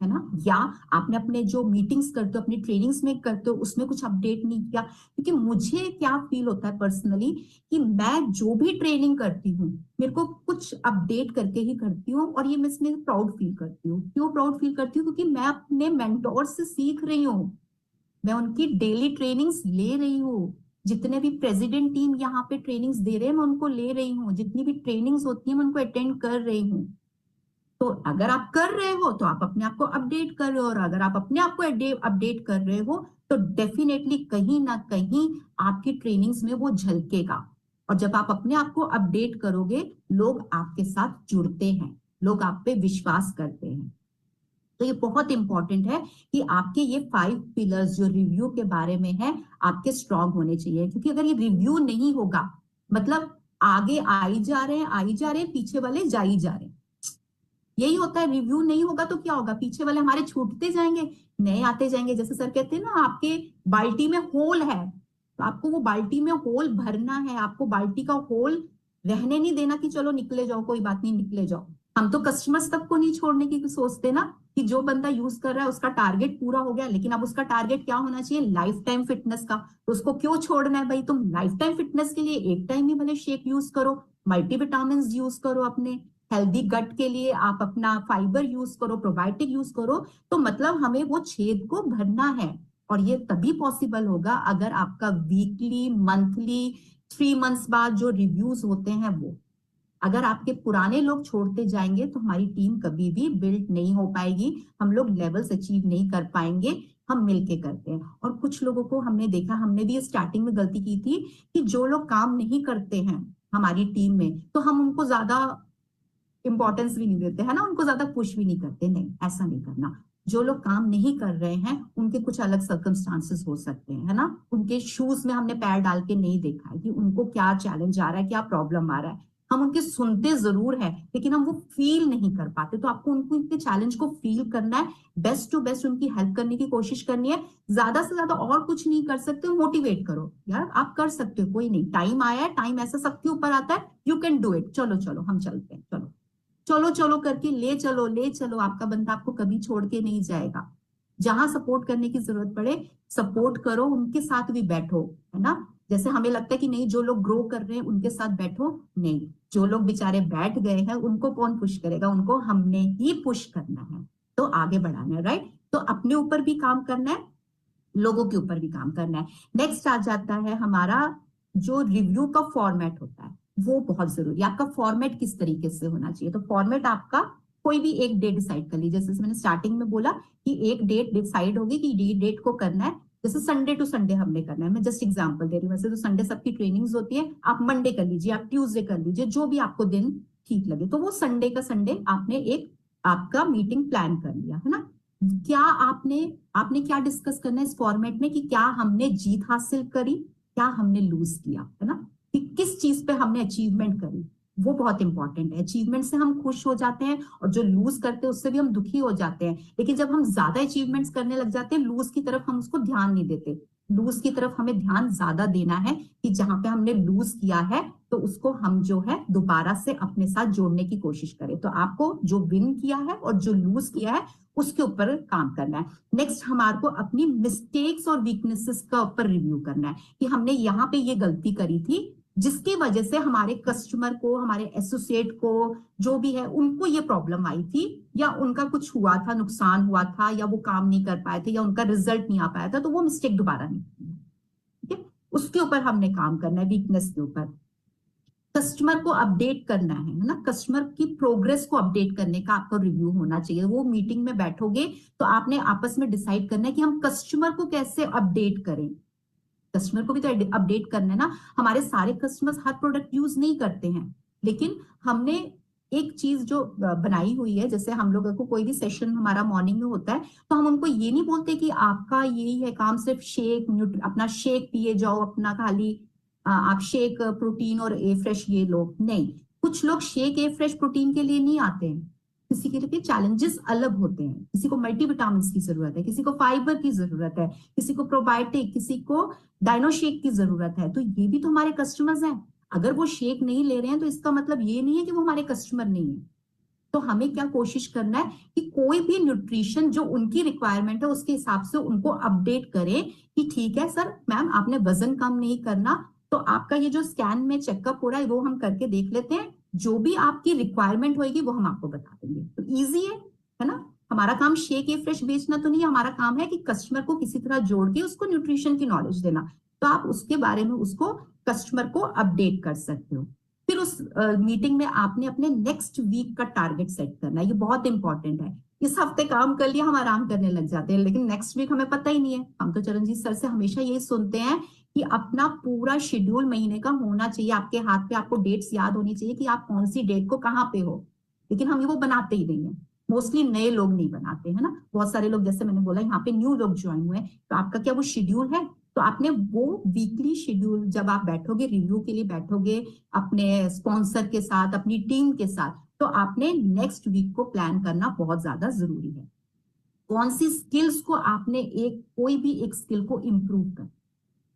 है ना। या आपने अपने जो मीटिंग्स करते हो, अपनी ट्रेनिंग्स में करते हो, उसमें कुछ अपडेट नहीं किया। क्योंकि मुझे क्या फील होता है पर्सनली, कि मैं जो भी ट्रेनिंग करती हूँ, मेरे को कुछ अपडेट करके ही करती हूँ, और ये मैं इसमें प्राउड फील करती हूँ। क्यों प्राउड फील करती हूँ? क्योंकि मैं अपने मेंटोर से सीख रही हूँ, मैं उनकी डेली ट्रेनिंग्स ले रही हूँ। जितने भी प्रेसिडेंट टीम यहाँ पे ट्रेनिंग्स दे रहे हैं, मैं उनको ले रही हूँ। जितनी भी ट्रेनिंग्स होती है, मैं उनको अटेंड कर रही हूँ। तो अगर आप कर रहे हो, तो आप अपने आप को अपडेट कर रहे हो, और अगर आप अपने आप को अपडेट कर रहे हो, तो डेफिनेटली कहीं ना कहीं आपकी ट्रेनिंग्स में वो झलकेगा। और जब आप अपने आप को अपडेट करोगे, लोग आपके साथ जुड़ते हैं, लोग आप पे विश्वास करते हैं। तो ये बहुत इंपॉर्टेंट है कि आपके ये 5 पिलर्स जो रिव्यू के बारे में है, आपके स्ट्रांग होने चाहिए। क्योंकि अगर ये रिव्यू नहीं होगा, मतलब आगे आई जा रहे हैं, आई जा रहे हैं, पीछे वाले जा ही जा रहे हैं, यही होता है। रिव्यू नहीं होगा तो क्या होगा, पीछे वाले हमारे छूटते जाएंगे, नए आते जाएंगे। जैसे सर कहते हैं ना, आपके बाल्टी में होल है, तो आपको वो बाल्टी में होल भरना है, आपको बाल्टी का होल रहने नहीं देना कि चलो निकले जाओ, कोई बात नहीं निकले जाओ। हम तो कस्टमर्स तक को नहीं छोड़ने की सोचते ना, कि जो बंदा यूज कर रहा है उसका टारगेट पूरा हो गया, लेकिन अब उसका टारगेट क्या होना चाहिए, लाइफ टाइम फिटनेस का। तो उसको क्यों छोड़ना है भाई, तुम लाइफ टाइम फिटनेस के लिए एक टाइम ही भले शेक यूज करो, मल्टीविटामिन यूज करो, अपने हेल्दी गट के लिए आप अपना फाइबर यूज करो, प्रोबायोटिक यूज करो। तो मतलब हमें वो छेद को भरना है, और ये तभी पॉसिबल होगा अगर आपका वीकली, मंथली, 3 मंथ्स बाद जो रिव्यूज होते हैं, वो अगर आपके पुराने लोग छोड़ते जाएंगे, तो हमारी टीम कभी भी बिल्ड नहीं हो पाएगी, हम लोग लेवल्स अचीव नहीं कर पाएंगे। हम मिलके करते हैं। और कुछ लोगों को हमने देखा, हमने भी स्टार्टिंग में गलती की थी, कि जो लोग काम नहीं करते हैं हमारी टीम में, तो हम उनको ज्यादा इंपॉर्टेंस भी नहीं देते, है ना, उनको ज्यादा पुश भी नहीं करते। नहीं, ऐसा नहीं करना। जो लोग काम नहीं कर रहे हैं, उनके कुछ अलग सर्कमस्टांसेस हो सकते हैं, है ना। उनके शूज में हमने पैर डाल के नहीं देखा है कि उनको क्या चैलेंज आ रहा है, क्या प्रॉब्लम आ रहा है। हम उनके सुनते जरूर है, लेकिन हम वो फील नहीं कर पाते। तो आपको उनको उनके चैलेंज को फील करना है, बेस्ट टू बेस्ट उनकी हेल्प करने की कोशिश करनी है। ज्यादा से ज्यादा और कुछ नहीं कर सकते, मोटिवेट करो, यार आप कर सकते हो, कोई नहीं, टाइम आया है, टाइम ऐसा सबके ऊपर आता है, यू कैन डू इट, चलो चलो हम चलते हैं, चलो चलो चलो करके ले चलो, ले चलो। आपका बंदा आपको कभी छोड़ के नहीं जाएगा। जहां सपोर्ट करने की जरूरत पड़े, सपोर्ट करो, उनके साथ भी बैठो, है ना। जैसे हमें लगता है कि नहीं, जो लोग ग्रो कर रहे हैं उनके साथ बैठो, नहीं, जो लोग बेचारे बैठ गए हैं उनको कौन पुश करेगा, उनको हमने ही पुश करना है, तो आगे बढ़ाना है, राइट। तो अपने ऊपर भी काम करना है, लोगों के ऊपर भी काम करना है। नेक्स्ट आ जाता है हमारा जो रिव्यू का फॉर्मेट होता है, वो बहुत जरूरी है। आपका फॉर्मेट किस तरीके से होना चाहिए, तो फॉर्मेट आपका कोई भी एक डेट डिसाइड कर लीजिए। जैसे मैंने स्टार्टिंग में बोला कि एक डेट डिसाइड होगी कि ये डेट को करना है, जैसे संडे टू संडे हमने करना है, मैं जस्ट एग्जांपल दे रही हूँ। वैसे तो संडे सबकी ट्रेनिंग्स होती है, आप मंडे कर लीजिए, आप ट्यूसडे कर लीजिए, जो भी आपको दिन ठीक लगे। तो वो संडे का संडे आपने एक आपका मीटिंग प्लान कर लिया है ना। क्या आपने आपने क्या डिस्कस करना है इस फॉर्मेट में, कि क्या हमने जीत हासिल करी, क्या हमने लूज किया, है ना, कि किस चीज पे हमने अचीवमेंट करी, वो बहुत इंपॉर्टेंट है। अचीवमेंट से हम खुश हो जाते हैं, और जो लूज करते हैं उससे भी हम दुखी हो जाते हैं। लेकिन जब हम ज्यादा अचीवमेंट्स करने लग जाते हैं, लूज की तरफ हम उसको ध्यान नहीं देते। लूज की तरफ हमें ध्यान ज्यादा देना है, कि जहां पे हमने लूज किया है तो उसको हम जो है दोबारा से अपने साथ जोड़ने की कोशिश करें। तो आपको जो विन किया है और जो लूज किया है उसके ऊपर काम करना है। नेक्स्ट हमारे को अपनी मिस्टेक्स और वीकनेसेस का ऊपर रिव्यू करना है, कि हमने यहाँ पे ये गलती करी थी जिसकी वजह से हमारे कस्टमर को, हमारे एसोसिएट को, जो भी है उनको ये प्रॉब्लम आई थी, या उनका कुछ हुआ था, नुकसान हुआ था, या वो काम नहीं कर पाए थे, या उनका रिजल्ट नहीं आ पाया था, तो वो मिस्टेक दोबारा नहीं करनी है, ठीक है। उसके ऊपर हमने काम करना है, वीकनेस के ऊपर। कस्टमर को अपडेट करना है ना, कस्टमर की प्रोग्रेस को अपडेट करने का आपका रिव्यू होना चाहिए। वो मीटिंग में बैठोगे तो आपने आपस में डिसाइड करना है कि हम कस्टमर को कैसे अपडेट करें। कस्टमर को भी तो अपडेट करना है ना। हमारे सारे कस्टमर्स हर प्रोडक्ट यूज नहीं करते हैं, लेकिन हमने एक चीज जो बनाई हुई है, जैसे हम लोगों को कोई भी सेशन हमारा मॉर्निंग में होता है, तो हम उनको ये नहीं बोलते कि आपका यही है काम, सिर्फ अपना शेक पिए जाओ, अपना खाली आप शेक प्रोटीन और ए फ्रेश ये लो, नहीं। कुछ लोग शेक ए फ्रेश प्रोटीन के लिए नहीं आते हैं, किसी के लिए चैलेंजेस अलग होते हैं। किसी को मल्टीविटामिन की जरूरत है, किसी को फाइबर की जरूरत है, किसी को प्रोबायोटिक, किसी को डायनो शेक की जरूरत है। तो ये भी तो हमारे कस्टमर्स हैं। अगर वो शेक नहीं ले रहे हैं तो इसका मतलब ये नहीं है कि वो हमारे कस्टमर नहीं है। तो हमें क्या कोशिश करना है कि कोई भी न्यूट्रिशन जो उनकी रिक्वायरमेंट है उसके हिसाब से उनको अपडेट करें, कि ठीक है सर, मैम आपने वजन कम नहीं करना, तो आपका ये जो स्कैन में चेकअप हो रहा है वो हम करके देख लेते हैं, जो भी आपकी रिक्वायरमेंट होगी वो हम आपको बता देंगे। तो ईजी है ना। हमारा काम शेक ए फ्रेश बेचना तो नहीं, हमारा काम है कि कस्टमर को किसी तरह जोड़ के उसको न्यूट्रिशन की नॉलेज देना। तो आप उसके बारे में उसको कस्टमर को अपडेट कर सकते हो। फिर उस मीटिंग में आपने अपने नेक्स्ट वीक का टारगेट सेट करना है, ये बहुत इंपॉर्टेंट है। इस हफ्ते काम कर लिया, हम आराम करने लग जाते हैं, लेकिन नेक्स्ट वीक हमें पता ही नहीं है। हम तो चरणजीत सर से हमेशा यही सुनते हैं कि अपना पूरा शेड्यूल महीने का होना चाहिए आपके हाथ पे, आपको डेट्स याद होनी चाहिए कि आप कौन सी डेट को कहाँ पे हो, लेकिन हम ये वो बनाते ही नहीं है। मोस्टली नए लोग नहीं बनाते हैं ना, बहुत सारे लोग, जैसे मैंने बोला यहाँ पे न्यू लोग ज्वाइन हुए, तो आपका क्या वो शेड्यूल है? तो आपने वो वीकली शेड्यूल, जब आप बैठोगे रिव्यू के लिए, बैठोगे अपने स्पॉन्सर के साथ, अपनी टीम के साथ, तो आपने नेक्स्ट वीक को प्लान करना बहुत ज्यादा जरूरी है। कौन सी स्किल्स को आपने एक कोई भी एक स्किल को इम्प्रूव कर,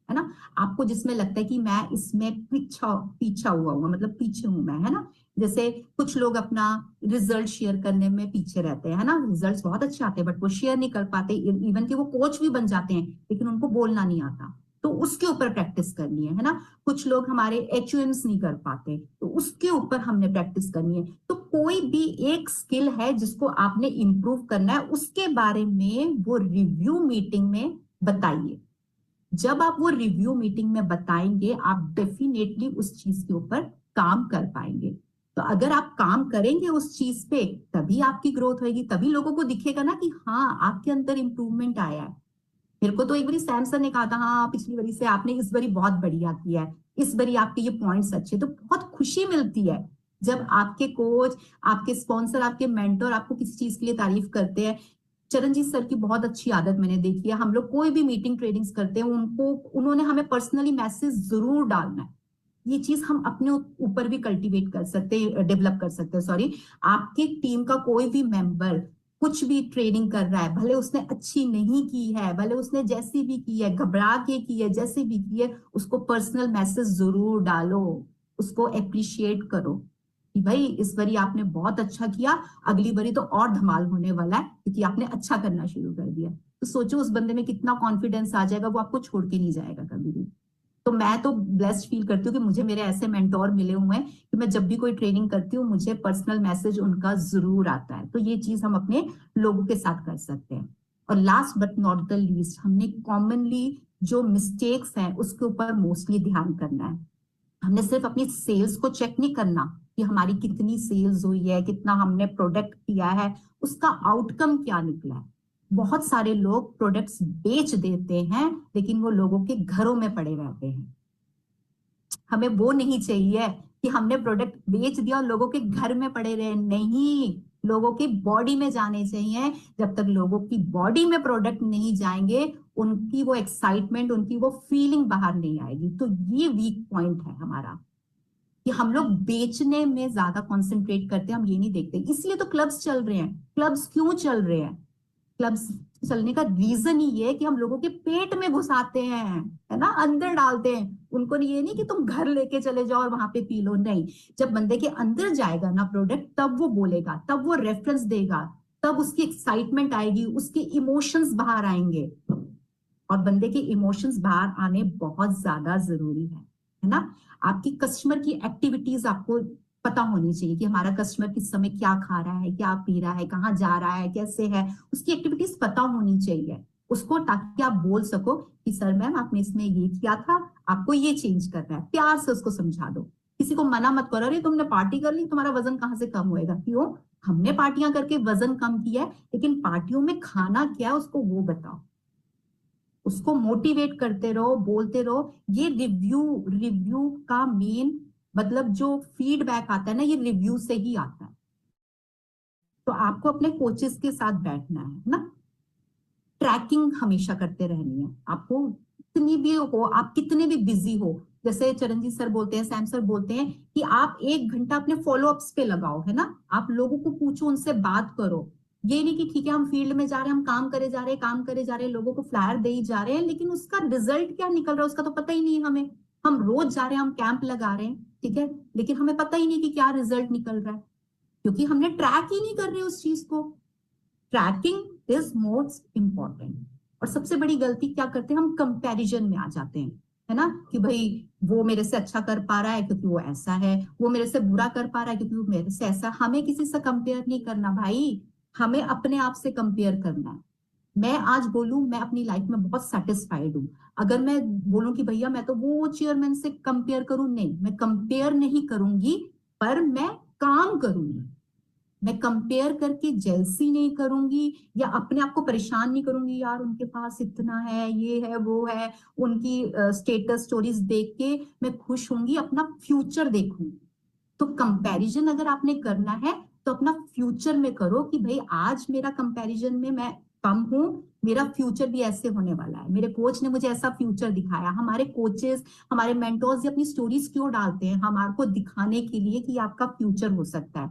है ना, आपको जिसमें लगता है कि मैं इसमें पीछा पीछा हुआ मतलब पीछे हूं मैं, है ना। जैसे कुछ लोग अपना रिजल्ट शेयर करने में पीछे रहते हैं, है ना, रिजल्ट्स बहुत अच्छे आते हैं बट वो शेयर नहीं कर पाते, इवन कि वो कोच भी बन जाते हैं लेकिन उनको बोलना नहीं आता, तो उसके ऊपर प्रैक्टिस करनी है ना। कुछ लोग हमारे एचयूएम्स नहीं कर पाते, तो उसके ऊपर हमने प्रैक्टिस करनी है। तो कोई भी एक स्किल है जिसको आपने इंप्रूव करना है, उसके बारे में वो रिव्यू मीटिंग में बताइए। जब आप वो रिव्यू मीटिंग में बताएंगे, आप डेफिनेटली उस चीज के ऊपर काम कर पाएंगे। तो अगर आप काम करेंगे उस चीज पे, तभी आपकी ग्रोथ होगी, तभी लोगों को दिखेगा ना कि हाँ आपके अंदर इंप्रूवमेंट आया है। मेरे को तो एक बारी सैम सर ने कहा था, हाँ पिछली बारी से आपने इस बारी बहुत बढ़िया किया है, इस बारी आपके ये पॉइंट्स अच्छे, तो बहुत खुशी मिलती है जब आपके कोच, आपके स्पॉन्सर, आपके मेंटर आपको किसी चीज के लिए तारीफ करते हैं। चरणजीत सर की बहुत अच्छी आदत मैंने देखी है, हम लोग कोई भी मीटिंग ट्रेनिंग्स करते हैं, उन्होंने हमें पर्सनली मैसेज जरूर डालना है। ये चीज हम अपने ऊपर भी कल्टीवेट कर सकते हैं, डेवलप कर सकते हैं, सॉरी। आपकी टीम का कोई भी मेंबर कुछ भी ट्रेनिंग कर रहा है, भले उसने अच्छी नहीं की है, भले उसने जैसी भी की है, घबरा के की है, जैसी भी की है, उसको पर्सनल मैसेज जरूर डालो, उसको अप्रिशिएट करो कि भाई इस बारी आपने बहुत अच्छा किया, अगली बारी तो और धमाल होने वाला है क्योंकि आपने अच्छा करना शुरू कर दिया। तो सोचो उस बंदे में कितना कॉन्फिडेंस आ जाएगा, वो आपको छोड़ के नहीं जाएगा कभी भी। तो मैं तो ब्लेस्ड फील करती हूँ कि मुझे मेरे ऐसे मेंटोर मिले हुए हैं कि मैं जब भी कोई ट्रेनिंग करती हूँ मुझे पर्सनल मैसेज उनका जरूर आता है। तो ये चीज हम अपने लोगों के साथ कर सकते हैं। और last but not the least, हमने कॉमनली जो मिस्टेक्स हैं उसके ऊपर मोस्टली ध्यान करना है। हमने सिर्फ अपनी सेल्स को चेक नहीं करना कि हमारी कितनी सेल्स हुई है, कितना हमने प्रोडक्ट किया है, उसका आउटकम क्या निकला है। बहुत सारे लोग प्रोडक्ट्स बेच देते हैं लेकिन वो लोगों के घरों में पड़े रहते हैं। हमें वो नहीं चाहिए कि हमने प्रोडक्ट बेच दिया और लोगों के घर में पड़े रहे, नहीं, लोगों की बॉडी में जाने चाहिए। जब तक लोगों की बॉडी में प्रोडक्ट नहीं जाएंगे उनकी वो एक्साइटमेंट, उनकी वो फीलिंग बाहर नहीं आएगी। तो ये वीक पॉइंट है हमारा कि हम लोग बेचने में ज्यादा कंसंट्रेट करते हैं, हम ये नहीं देखते। इसलिए तो क्लब्स चल रहे हैं। क्लब्स क्यों चल रहे हैं? क्लब्स चलने का रीजन ही ये है कि हम लोगों के पेट में घुसाते हैं, है ना, अंदर डालते हैं। उनको ये नहीं कि तुम घर लेके चले जाओ और वहां पे पी लो, नहीं। जब बंदे के अंदर जाएगा ना प्रोडक्ट, तब वो बोलेगा, तब वो रेफरेंस देगा, तब उसकी एक्साइटमेंट आएगी, उसके इमोशंस बाहर आएंगे। और बंदे के इमोशंस बाहर आने बहुत ज्यादा जरूरी है ना। आपकी कस्टमर की एक्टिविटीज आपको पता होनी चाहिए कि हमारा कस्टमर किस समय क्या खा रहा है, क्या पी रहा है, कहाँ जा रहा है, कैसे है, उसकी एक्टिविटीज पता होनी चाहिए उसको, ताकि आप बोल सको कि सर मैम आपने इसमें ये किया था, आपको ये चेंज करना है। प्यार से उसको समझा दो। किसी को मना मत करो, अरे तुमने पार्टी कर ली, तुम्हारा वजन कहाँ से कम होएगा। क्यों? हमने पार्टियां करके वजन कम किया है, लेकिन पार्टियों में खाना क्या है उसको वो बताओ। उसको मोटिवेट करते रहो, बोलते रहो। ये रिव्यू रिव्यू का मेन मतलब जो फीडबैक आता है ना, ये रिव्यू से ही आता है। तो आपको अपने कोचेस के साथ बैठना है ना, ट्रैकिंग हमेशा करते रहनी है आपको। कितनी भी हो आप, कितने भी बिजी हो, जैसे चरणजीत सर बोलते हैं, सैम सर बोलते हैं कि आप 1 घंटा अपने फॉलोअप्स पे लगाओ, है ना। आप लोगों को पूछो, उनसे बात करो। ये नहीं कि ठीक है हम फील्ड में जा रहे हैं, हम काम करे जा रहे हैं, काम करे जा रहे हैं, लोगों को फ्लायर दे ही जा रहे हैं, लेकिन उसका रिजल्ट क्या निकल रहा है उसका तो पता ही नहीं है हमें। हम रोज जा रहे हैं, हम कैंप लगा रहे हैं, ठीक है, लेकिन हमें पता ही नहीं कि क्या रिजल्ट निकल रहा है, क्योंकि हमने ट्रैक ही नहीं कर रहे उस चीज को। Tracking is most important. और सबसे बड़ी गलती क्या करते हैं, हम कंपैरिजन में आ जाते हैं, है ना, कि भाई वो मेरे से अच्छा कर पा रहा है क्योंकि वो ऐसा है, वो मेरे से बुरा कर पा रहा है क्योंकि वो मेरे से ऐसा। हमें किसी से कंपेयर नहीं करना भाई, हमें अपने आप से कंपेयर करना है। मैं आज बोलूं मैं अपनी लाइफ में बहुत सेटिस्फाइड हूँ, अगर मैं बोलूं कि भैया मैं तो वो चेयरमैन से कंपेयर करूं, नहीं, मैं कंपेयर नहीं करूंगी, पर मैं काम करूंगी। मैं कंपेयर करके जेलसी नहीं करूंगी या अपने आप को परेशान नहीं करूंगी, यार उनके पास इतना है, ये है, वो है। उनकी स्टेटस स्टोरीज देख के मैं खुश होंगी, अपना फ्यूचर देखूंगी। तो कंपैरिजन अगर आपने करना है तो अपना फ्यूचर में करो कि भाई आज मेरा कंपैरिजन में मैं कम हूं, मेरा फ्यूचर भी ऐसे होने वाला है। मेरे कोच ने मुझे ऐसा फ्यूचर दिखाया। हमारे कोचेस, हमारे मेंटोर्स ये अपनी स्टोरीज क्यों डालते हैं? हमारे को दिखाने के लिए कि आपका फ्यूचर हो सकता है।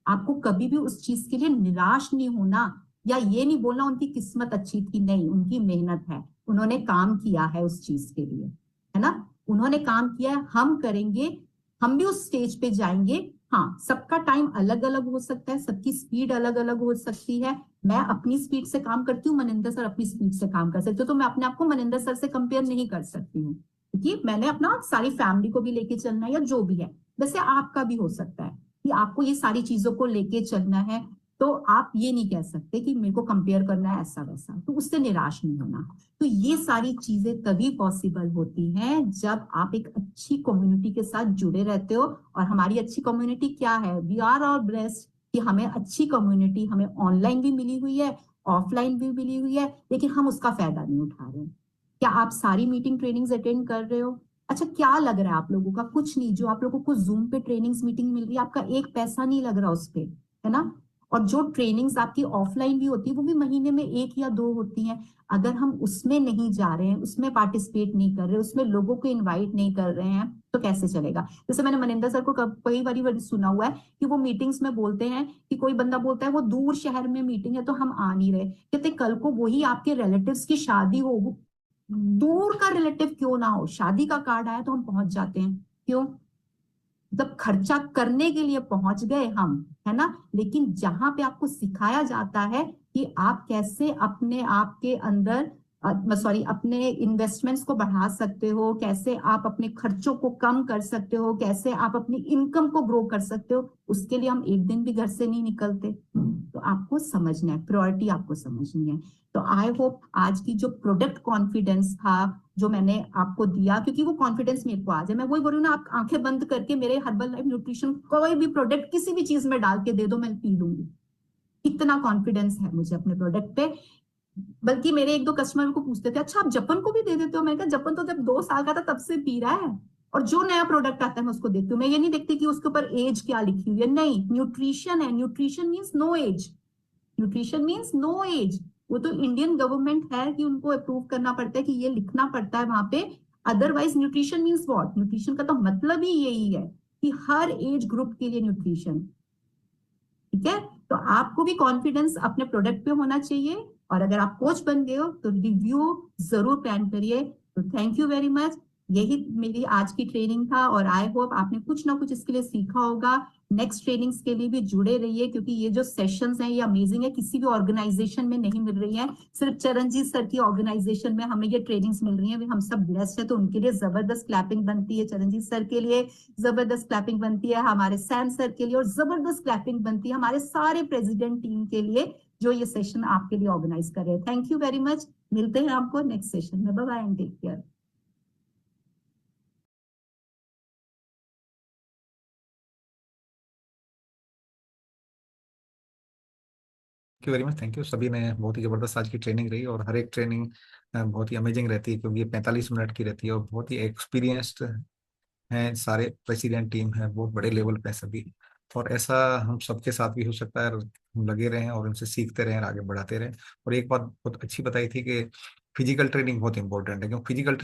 आपको कभी भी उस चीज के लिए निराश नहीं होना, या ये नहीं बोलना उनकी किस्मत अच्छी थी, नहीं, उनकी मेहनत है, उन्होंने काम किया है उस चीज के लिए, है ना। उन्होंने काम किया है, हम करेंगे, हम भी उस स्टेज पे जाएंगे। हाँ, सबका टाइम अलग अलग हो सकता है, सबकी स्पीड अलग अलग हो सकती है। मैं अपनी स्पीड से काम करती हूँ, मनिंदर सर अपनी स्पीड से काम कर सकते हो, तो मैं अपने आप को मनिंदर सर से कंपेयर नहीं कर सकती हूँ, क्योंकि मैंने अपना सारी फैमिली को भी लेके चलना है या जो भी है। वैसे आपका भी हो सकता है कि आपको ये सारी चीजों को लेके चलना है, तो आप ये नहीं कह सकते कि मेरे को कंपेयर करना है ऐसा वैसा, तो उससे निराश नहीं होना। तो ये सारी चीजें तभी पॉसिबल होती हैं जब आप एक अच्छी कम्युनिटी के साथ जुड़े रहते हो। और हमारी अच्छी कम्युनिटी क्या है? वी आर आवर ब्लेस्ड कि हमें अच्छी कम्युनिटी, हमें ऑनलाइन भी मिली हुई है, ऑफलाइन भी मिली हुई है, लेकिन हम उसका फायदा नहीं उठा रहे। क्या आप सारी मीटिंग ट्रेनिंग्स अटेंड कर रहे हो? अच्छा, क्या लग रहा है आप लोगों का? कुछ नहीं। जो आप लोगों को जूम पे ट्रेनिंग्स मीटिंग मिल रही है, आपका एक पैसा नहीं लग रहा उस पे, है ना। और जो ट्रेनिंग्स आपकी ऑफलाइन भी होती है वो भी महीने में 1 या 2 होती हैं। अगर हम उसमें नहीं जा रहे हैं, उसमें पार्टिसिपेट नहीं कर रहे, उसमें लोगों को इनवाइट नहीं कर रहे हैं, तो कैसे चलेगा? जैसे मैंने मनिंदर सर को कई बारी सुना हुआ है कि वो मीटिंग्स में बोलते हैं कि कोई बंदा बोलता है वो दूर शहर में मीटिंग है तो हम आ नहीं रहे, कहते कल को वही आपके रिलेटिव्स की शादी हो, दूर का रिलेटिव क्यों ना हो, शादी का कार्ड आया तो हम पहुंच जाते हैं। क्यों? मतलब खर्चा करने के लिए पहुंच गए हम, है ना। लेकिन जहां पे आपको सिखाया जाता है कि आप कैसे अपने आप के अंदर सॉरी अपने इन्वेस्टमेंट्स को बढ़ा सकते हो, कैसे आप अपने खर्चों को कम कर सकते हो, कैसे आप अपनी इनकम को ग्रो कर सकते हो, उसके लिए हम एक दिन भी घर से नहीं निकलते। तो आपको समझना है, प्रायोरिटी आपको समझनी है। तो आई होप आज की जो प्रोडक्ट कॉन्फिडेंस था जो मैंने आपको दिया, क्योंकि वो कॉन्फिडेंस मेरे को आज है, मैं वही बोल रही हूँ ना, आप आंखें बंद करके मेरे हर्बल लाइफ न्यूट्रिशन कोई भी प्रोडक्ट किसी भी चीज में डाल के दे दो, मैं पी लूंगी। इतना कॉन्फिडेंस है मुझे अपने प्रोडक्ट पे। बल्कि मेरे एक दो कस्टमर को पूछते थे, अच्छा आप जपन को भी दे देते हो? मैंने कहा जपन तो जब 2 साल का था तब से पी रहा है, और जो नया प्रोडक्ट आता है मैं उसको देखती हूँ। मैं ये नहीं देखती कि उसके ऊपर एज क्या लिखी हुई है, नहीं, न्यूट्रिशन है, nutrition means no age, nutrition means no age. वो तो इंडियन गवर्नमेंट है कि उनको अप्रूव करना पड़ता है कि ये लिखना पड़ता है वहां पे। Otherwise nutrition means what, nutrition का तो मतलब ही यही है कि हर एज ग्रुप के लिए न्यूट्रिशन। ठीक है, तो आपको भी कॉन्फिडेंस अपने प्रोडक्ट पे होना चाहिए, और अगर आप कोच बन गए हो तो रिव्यू जरूर प्लान करिए। तो थैंक यू वेरी मच, यही मेरी आज की ट्रेनिंग था, और आई होप आपने कुछ ना कुछ इसके लिए सीखा होगा। नेक्स्ट ट्रेनिंग्स के लिए भी जुड़े रहिए, क्योंकि ये जो सेशंस हैं ये अमेजिंग है, किसी भी ऑर्गेनाइजेशन में नहीं मिल रही है, सिर्फ चरणजीत सर की ऑर्गेनाइजेशन में हमें ये ट्रेनिंग्स मिल रही हैं। हम सब ब्लेस्ड है, तो उनके लिए जबरदस्त क्लैपिंग बनती है, चरणजीत सर के लिए जबरदस्त क्लैपिंग बनती है, हमारे सैम सर के लिए, और जबरदस्त क्लैपिंग बनती है हमारे सारे प्रेसिडेंट टीम के लिए जो ये सेशन आपके लिए ऑर्गेनाइज कर रहे हैं। थैंक यू वेरी मच, मिलते हैं आपको नेक्स्ट सेशन में। Bye bye and take care. Thank you very much, thank you. सभी ने बहुत ही ज़बरदस्त आज की ट्रेनिंग रही, और हर एक ट्रेनिंग बहुत ही अमेजिंग रहती है, क्योंकि ये 45 मिनट की रहती है, और बहुत ही एक्सपीरियंस्ड हैं सारे, प्रेसिडेंट टीम है, बहुत बड़े लेवल पे है सभी। और ऐसा हम सबके साथ भी हो सकता है, हम लगे रहें और उनसे सीखते रहें और आगे बढ़ाते रहें। और एक बात बहुत अच्छी बताई थी कि फिजिकल ट्रेनिंग बहुत इंपॉर्टेंट है, क्योंकि फिजिकल